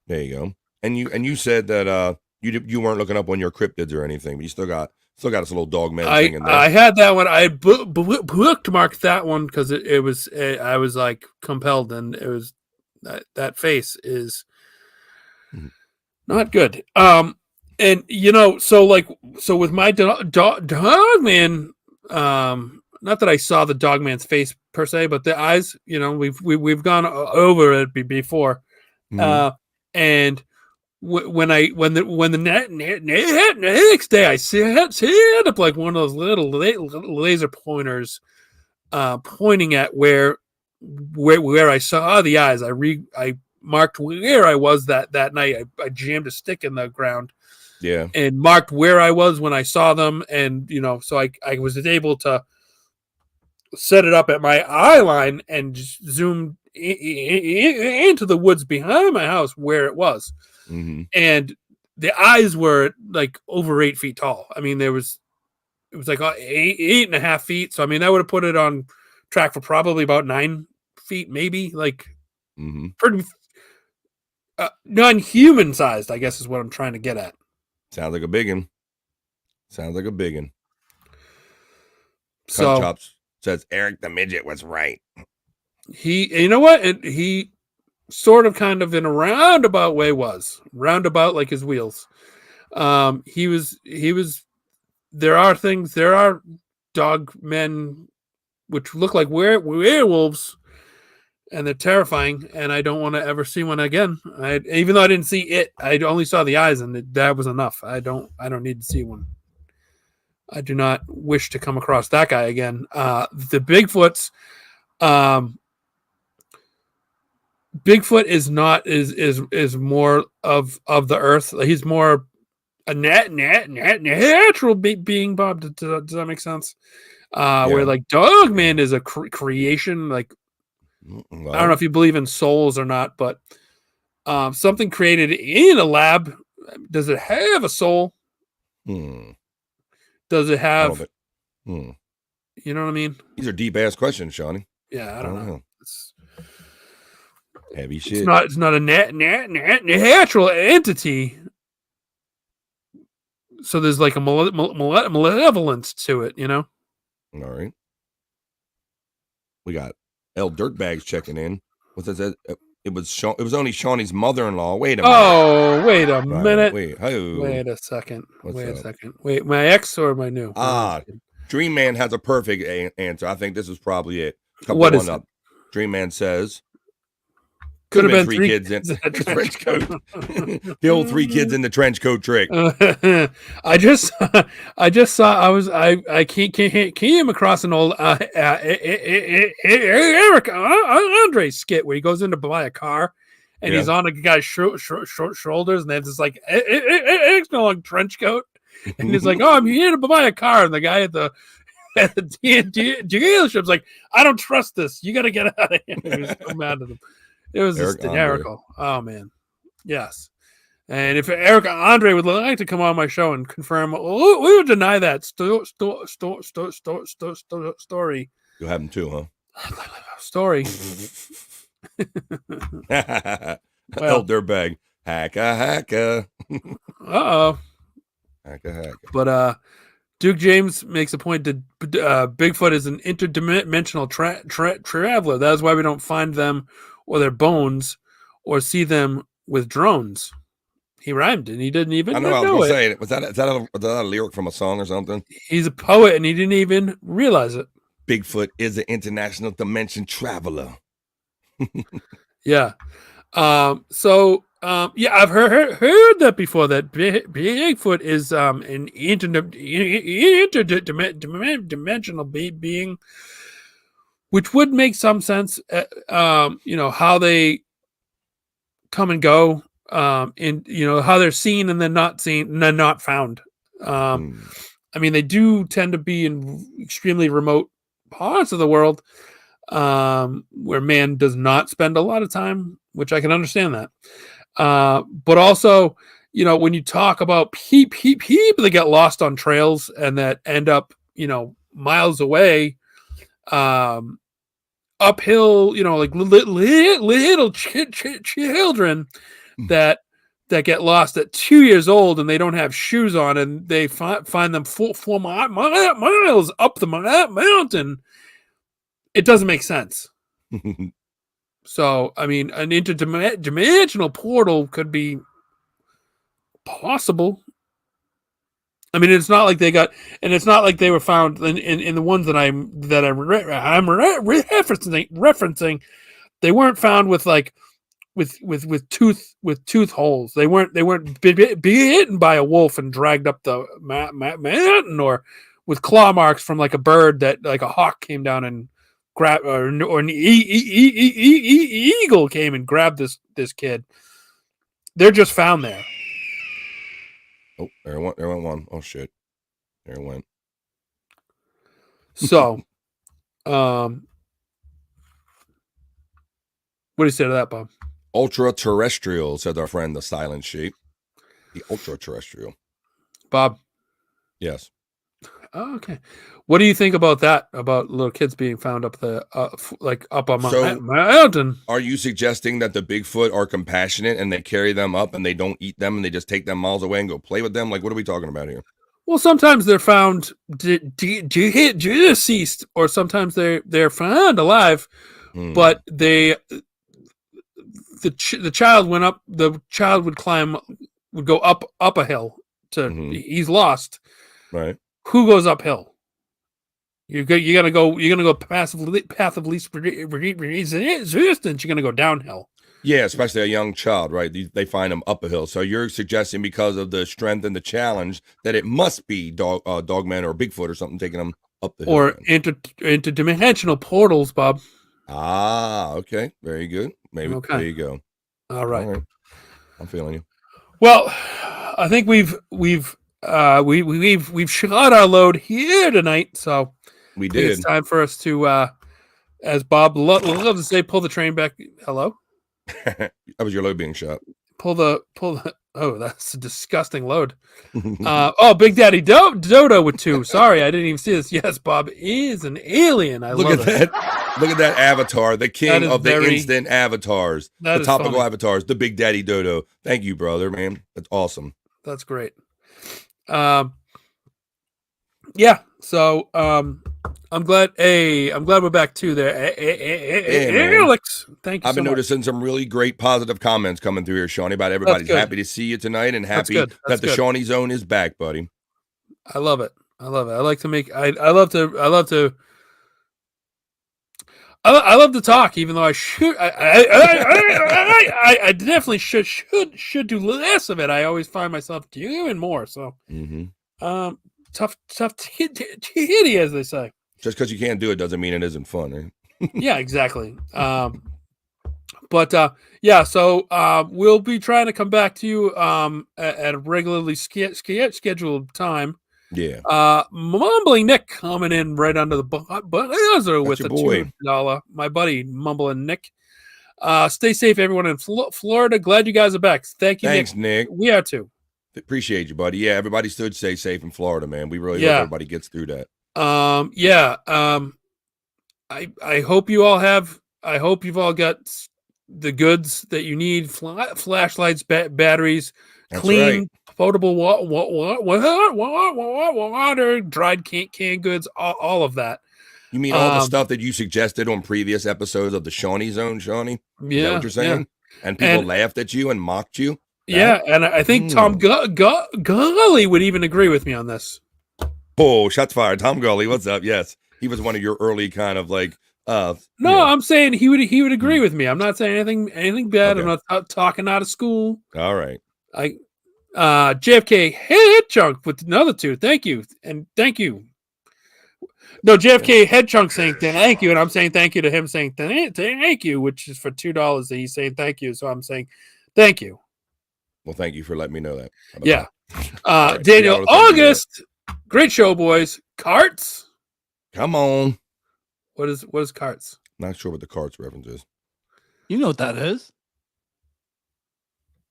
There you go. And you said that you weren't looking up on your cryptids or anything, but you still got us a little dog man thing in there. I had that one. I bookmarked that one because it was I was like compelled, and it was that face is not good. And so with my dog man, not that I saw the dog man's face per se, but the eyes. We've gone over it before, and. When the next day I set up like one of those little laser pointers, pointing at where I saw the eyes. I marked where I was that night. I jammed a stick in the ground, and marked where I was when I saw them, and so I was able to set it up at my eye line and just zoomed into the woods behind my house where it was. And the eyes were like over 8 feet tall. I mean, it was like 8.5 feet. So I mean, that would have put it on track for probably about 9 feet, maybe like pretty non-human sized, I guess is what I'm trying to get at. Sounds like a big one. So Chops says Eric the midget was right. You know what? He sort of kind of in a roundabout way roundabout like his wheels. He was there are dog men which look like werewolves, and they're terrifying, and I don't want to ever see one again. Even though I didn't see it, I only saw the eyes, and that was enough. I don't need to see one. I do not wish to come across that guy again. The Bigfoots, Bigfoot is more of the earth. He's more a natural being, Bob. Does that make sense? Where like Dogman is a creation. Like I don't know if you believe in souls or not, but something created in a lab. Does it have a soul? Does it have? You know what I mean? These are deep ass questions, Shawnee. Yeah, I don't know. Heavy shit. It's not a natural entity. So there's like a malevolence to it, All right. We got L Dirtbags checking in. What's that? It was only Shawnee's mother-in-law. Wait a minute. Oh, wait a minute. Wait a second. Wait a second. Wait, my ex or my new? Dream Man has a perfect answer. I think this is probably it. What is it? Dream Man says could have been three kids in the trench coat. The old 3 kids in the trench coat trick. I just saw. I came across an old Eric Andre skit where he goes in to buy a car, and he's on a guy's short shoulders, and they have this like extra long trench coat, and he's like, "Oh, I'm here to buy a car," and the guy at the dealership's like, "I don't trust this. You got to get out of here." He was so mad at him. It was hysterical. Oh man, yes. And if Eric Andre would like to come on my show and confirm, we would deny that story. You'll have him too, huh? Story. Well, Dirtbag. Hacka. Uh-oh. Hacka. But Duke James makes a point that Bigfoot is an interdimensional traveler. That is why we don't find them or their bones or see them with drones. He rhymed and he didn't even know I was it. Was that a lyric from a song or something? He's a poet and he didn't even realize it. Bigfoot is an international dimension traveler. Yeah. I've heard that before, that Bigfoot is an interdimensional being, which would make some sense. How they come and go, and how they're seen and then not seen and then not found. I mean, they do tend to be in extremely remote parts of the world, where man does not spend a lot of time, which I can understand that. But also, when you talk about people that get lost on trails and that end up, miles away, uphill, like little children that get lost at 2 years old and they don't have shoes on, and they find them 4 miles up the mountain. It doesn't make sense. So, I mean, an interdimensional portal could be possible. I mean, it's not like they got, and it's not like they were found in the ones that I'm referencing. They weren't found with like with tooth holes. They weren't bitten by a wolf and dragged up the mountain, or with claw marks from like a bird that, like a hawk, came down and grabbed, or an eagle came and grabbed this kid. They're just found there. Oh, there went one. Oh shit, there it went. So, what do you say to that, Bob? Ultra-terrestrial, said our friend the Silent Sheep. The ultra-terrestrial. Bob. Yes. Oh, okay. What do you think about that? About little kids being found up the up a mountain? Are you suggesting that the Bigfoot are compassionate and they carry them up and they don't eat them and they just take them miles away and go play with them? Like, what are we talking about here? Well, sometimes they're found deceased, or sometimes they're found alive, but the child went up. The child would go up a hill to. He's lost. Right. Who goes uphill? You're gonna go path of least resistance. You're gonna go downhill. Yeah, especially a young child, right? They find them up a hill. So you're suggesting, because of the strength and the challenge, that it must be Dogman or Bigfoot or something taking them up the hill. Or interdimensional portals, Bob. Ah, okay, very good. Maybe Okay. There you go. All right. I'm feeling you. Well, I think we've shot our load here tonight, so we I think did. It's time for us to, as Bob loves to say, pull the train back. Hello. That was your load being shot. Pull the. Oh, that's a disgusting load. Big Daddy Dodo with 2. Sorry, I didn't even see this. Yes, Bob is an alien. Look at that. Look at that avatar, the king of the instant avatars, the topical avatars, the Big Daddy Dodo. Thank you, brother, man. That's awesome. That's great. Yeah. So, I'm glad we're back too there. Alex, thank you. I've been noticing some really great positive comments coming through here, Shawnee, about everybody's happy to see you tonight and happy that the Seany Zone is back, buddy. I love it. I like to make. I love to talk, even though I should. I definitely should do less of it. I always find myself doing more. So, tough titty, as they say. Just because you can't do it doesn't mean it isn't fun, right? Yeah, exactly. So we'll be trying to come back to you at a regularly scheduled time. Yeah. Mumbling Nick coming in right under the buzzer with the boy. $2. My buddy Mumbling Nick. Stay safe, everyone in Florida. Glad you guys are back. Thank you. Thanks, Nick. We are too. Appreciate you, buddy. Yeah, everybody should stay safe in Florida, man. We really hope everybody gets through that. I hope you all have. I hope you've all got the goods that you need: flashlights, batteries, clean, potable water, dried canned goods, all of that. You mean all the stuff that you suggested on previous episodes of the Seany Zone, Shawnee? Yeah, is that what you're saying? Yeah. And people laughed at you and mocked you. Yeah, and I think Tom Gully would even agree with me on this. Oh, shots fired. Tom Gully, what's up? Yes. He was one of your early kind of like I'm saying he would agree with me. I'm not saying anything bad. Okay. I'm not talking out of school. All right. JFK head chunk with another 2. Thank you. And thank you. No, JFK head chunk saying thank you, and I'm saying thank you to him saying thank you, which is for $2 that he's saying thank you. So I'm saying thank you. Well, thank you for letting me know that. Yeah. Right. Daniel August, great show, boys. Carts. Come on. What is carts? Not sure what the carts reference is. You know what that is.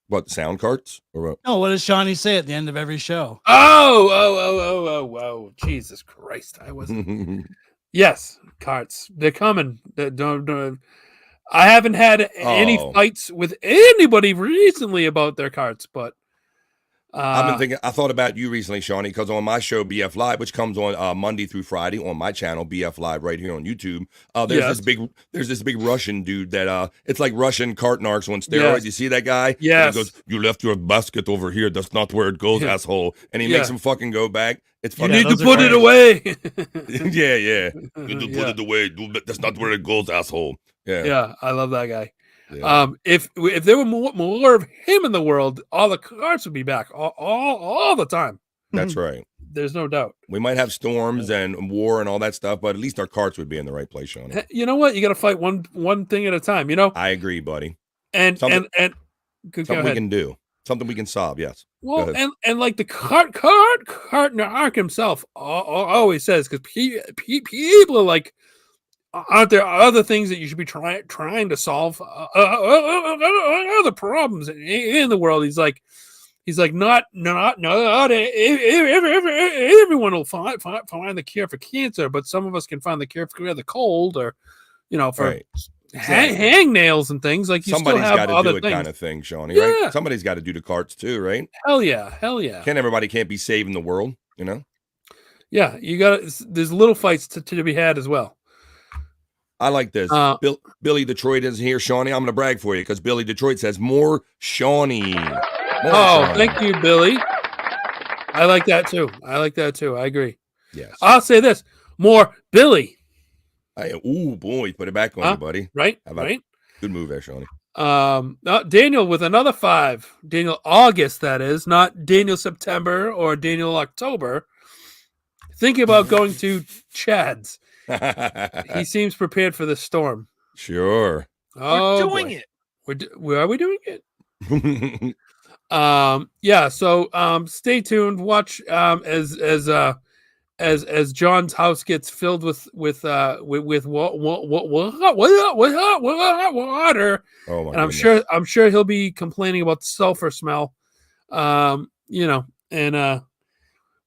What, sound carts? Or what? No, what does Shawnee say at the end of every show? Oh, Jesus Christ. I wasn't. Yes, carts. They're coming. Don't. I haven't had any fights with anybody recently about their carts, but I've been thinking. I thought about you recently, Shawnee, because on my show BF Live, which comes on Monday through Friday on my channel BF Live right here on YouTube, there's this big Russian dude that it's like Russian cart narcs on steroids. Yes. You see that guy? Yes. And he goes, "You left your basket over here. That's not where it goes, asshole." And he makes him fucking go back. It's You funny. need to put it away. yeah. You need to put it away. That's not where it goes, asshole. Yeah, I love that guy. Yeah. If there were more of him in the world, all the carts would be back all the time. That's right. There's no doubt. We might have storms and war and all that stuff, but at least our carts would be in the right place, Shawnee. You know what? You got to fight one thing at a time. You know. I agree, buddy. And something go we ahead. can do, something we can solve. Yes. Well, and like the cart himself always says, because people are like, aren't there other things that you should be trying to solve? Other problems in the world. He's like, not everyone will find the cure for cancer, but some of us can find the cure for the cold, or for hangnails and things. Like somebody's got to do it, things. kind of thing, Shawnee. Right? Somebody's got to do the carts too, right? Hell yeah. Everybody can't be saving the world, Yeah, you got. There's little fights to be had as well. I like this. Billy Detroit is here, Shawnee. I'm going to brag for you because Billy Detroit says more Shawnee. Thank you, Billy. I like that too. I agree. Yes. I'll say this: more Billy. Ooh, boy, put it back on you, buddy. Right. Good move there, Shawnee. Daniel with another 5. Daniel August, that is, not Daniel September or Daniel October. Thinking about going to Chad's. He seems prepared for the storm. Sure. We're doing it. Are we doing it? Yeah. So stay tuned. Watch as John's house gets filled with water. Oh my! And I'm sure he'll be complaining about the sulfur smell. And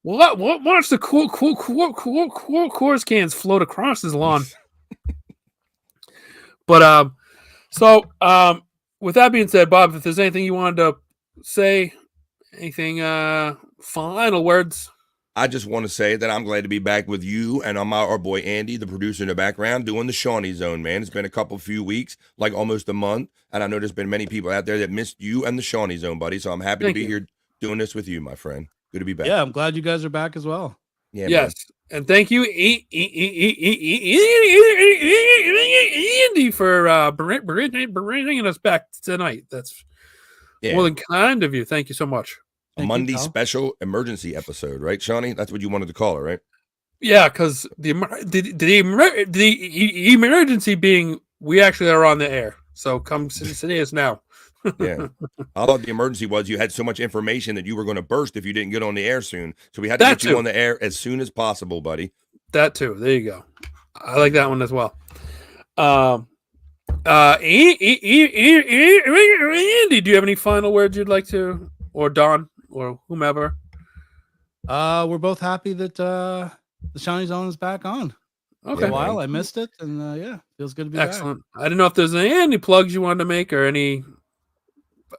watch the Coors cans float across his lawn. But with that being said, Bob, if there's anything you wanted to say, anything final words. I just want to say that I'm glad to be back with you and our boy Andy, the producer in the background, doing the Seany Zone, man. It's been a few weeks, like almost a month, and I know there's been many people out there that missed you and the Seany Zone, buddy. So I'm happy to be here doing this with you, my friend. Good to be back. Yeah, I'm glad you guys are back as well. Yeah. Yes, man. And thank you, Andy, for bringing us back tonight. That's more than kind of you. Thank you so much. A Monday special emergency episode, right, Shawnee? That's what you wanted to call it, right? Yeah, because the emergency being we actually are on the air. So come see us now. Yeah. I thought the emergency was you had so much information that you were going to burst if you didn't get on the air soon. So we had to get you on the air as soon as possible, buddy. That too. There you go. I like that one as well. Andy, do you have any final words you'd like to, or Don, or whomever? We're both happy that the Seany Zone is back on. Okay. For a while, I missed it, and feels good to be excellent. Back. I didn't know if there's any plugs you wanted to make or any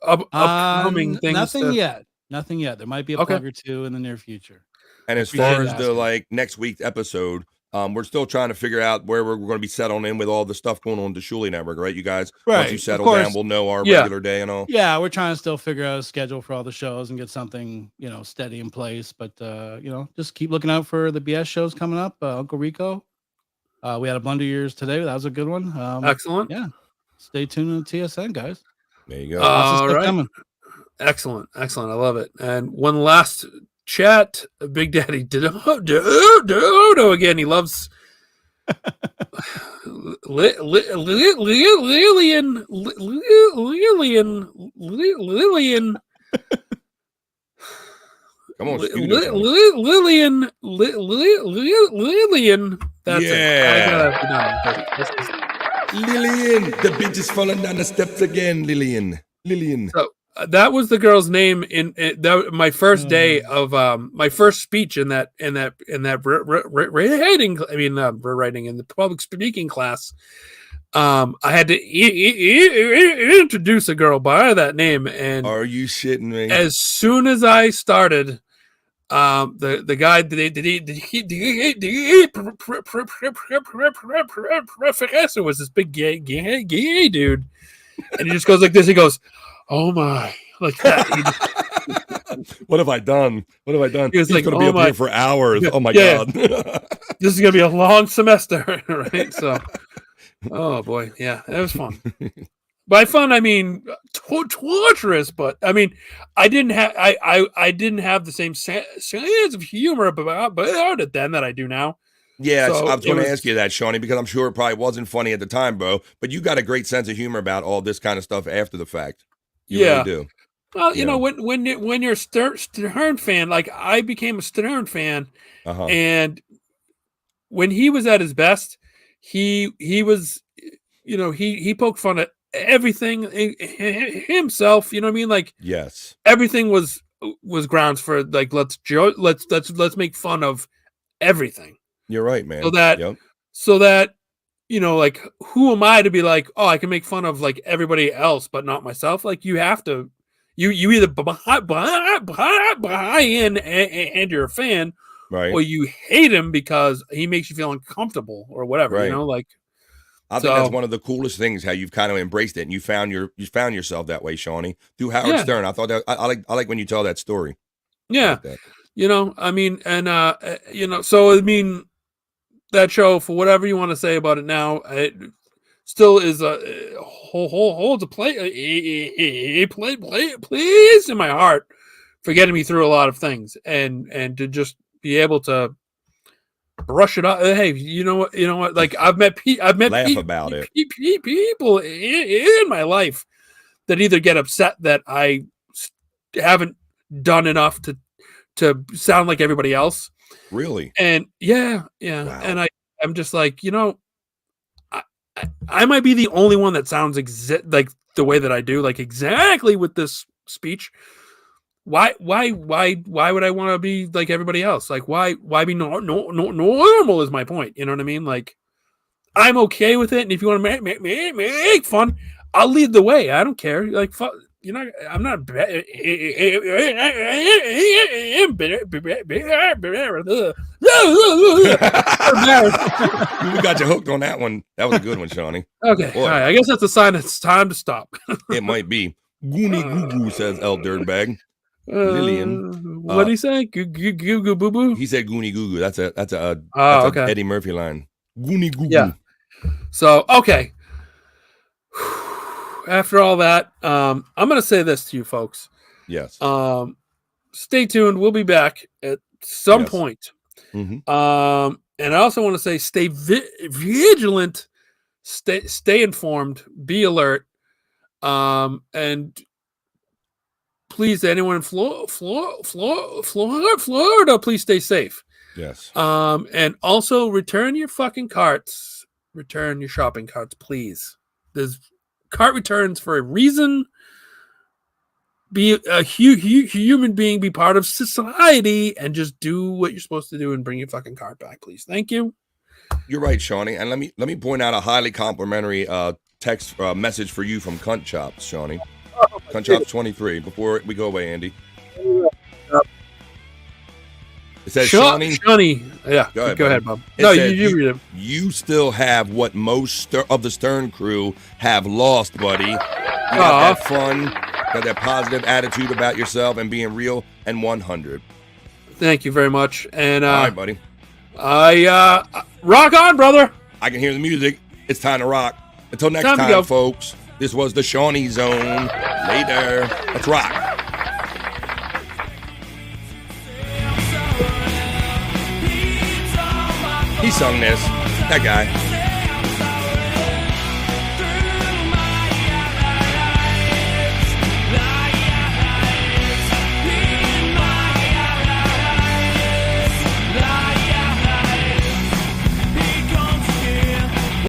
upcoming things. Nothing yet. There might be a plug or two in the near future. And as far as the next week's episode, we're still trying to figure out where we're going to be settling in with all the stuff going on the Shuli Network, right? You guys, once you settle down, we'll know our regular day and all. Yeah, we're trying to still figure out a schedule for all the shows and get something, steady in place. But just keep looking out for the BS shows coming up. Uncle Rico. We had a Blunder Years today. That was a good one. Excellent. Yeah. Stay tuned to TSN, guys. There you go. All right. Excellent. I love it. And one last chat, Big Daddy Dodo again. He loves Lillian. Come on, Lillian. That's it. Lillian, the bitch is falling down the steps again. Lillian. that was the girl's name in that my first day of my first speech in that writing. I mean, writing in the public speaking class. I had to introduce a girl by that name, and are you shitting me? As soon as I started, the guy professor was this big gay dude, and he just goes like this. He goes, "Oh my!" like that. What have I done? What have I done? He was like, going to be up here for hours. Oh my God. This is going to be a long semester, right? So, oh boy, yeah, it was fun. By fun, I mean torturous, but I mean, I didn't have the same sense of humor about it then that I do now. Yeah, so I was going to ask you that, Shawnee, because I'm sure it probably wasn't funny at the time, bro. But you got a great sense of humor about all this kind of stuff after the fact. You really do. Well, you know, when you're a Stern fan, like I became a Stern fan, and when he was at his best, he was, you know, he poked fun at everything himself. You know what I mean? Like, yes, everything was grounds for like let's make fun of everything. You're right, man. So that you know, like, who am I to be like, oh, I can make fun of like everybody else, but not myself? Like, you have to. You either buy in and you're a fan, right? Or you hate him because he makes you feel uncomfortable or whatever. Right. You know, like I think that's one of the coolest things, how you've kind of embraced it and you found yourself that way, Shawnee, through Howard Stern. I thought that I like when you tell that story. Yeah, like you know, I mean, and you know, so I mean, that show, for whatever you want to say about it now, it still is holds a place in my heart for getting me through a lot of things, and to just be able to brush it off. Hey, you know what? Like, I've met about it. People in my life that either get upset that I haven't done enough to sound like everybody else. Really? And yeah. Wow. And I'm just like, you know, I might be the only one that sounds like the way that I do, like exactly with this speech. Why would I want to be like everybody else? Like, why be normal is my point. You know what I mean? Like, I'm okay with it. And if you want to make fun, I'll lead the way. I don't care. Like, you know, I'm not. We got you hooked on that one. That was a good one, Shawnee. Okay, all right. I guess that's a sign it's time to stop. It might be. Goonie goo goo, says El Dirtbag. Lillian. What did he say? Goo goo boo boo. He said Goonie goo goo. That's a okay. Eddie Murphy line. Goonie goo goo. Yeah. So okay. After all that, I'm going to say this to you folks. Yes. Stay tuned. We'll be back at some point. Mm-hmm. And I also want to say, stay vigilant, stay informed, be alert. And please, anyone in Florida, please stay safe. Yes. And also return your fucking carts. Return your shopping carts, please. There's cart returns for a reason. Be a human being, be part of society, and just do what you're supposed to do and bring your fucking cart back, please. Thank you. You're right, Shawnee. And let me point out a highly complimentary text message for you from Cunt Chops, Shawnee. Cunt Chops 23. Before we go away, Andy. It says, Shawnee. Yeah, go ahead, Bob. No, you read it. You still have what most of the Stern crew have lost, buddy. You got that fun, got that positive attitude about yourself, and being real and 100. Thank you very much. And all right, buddy. Rock on, brother. I can hear the music. It's time to rock. Until next time, folks. This was the Seany Zone. Later. Let's rock. He sung this. That guy.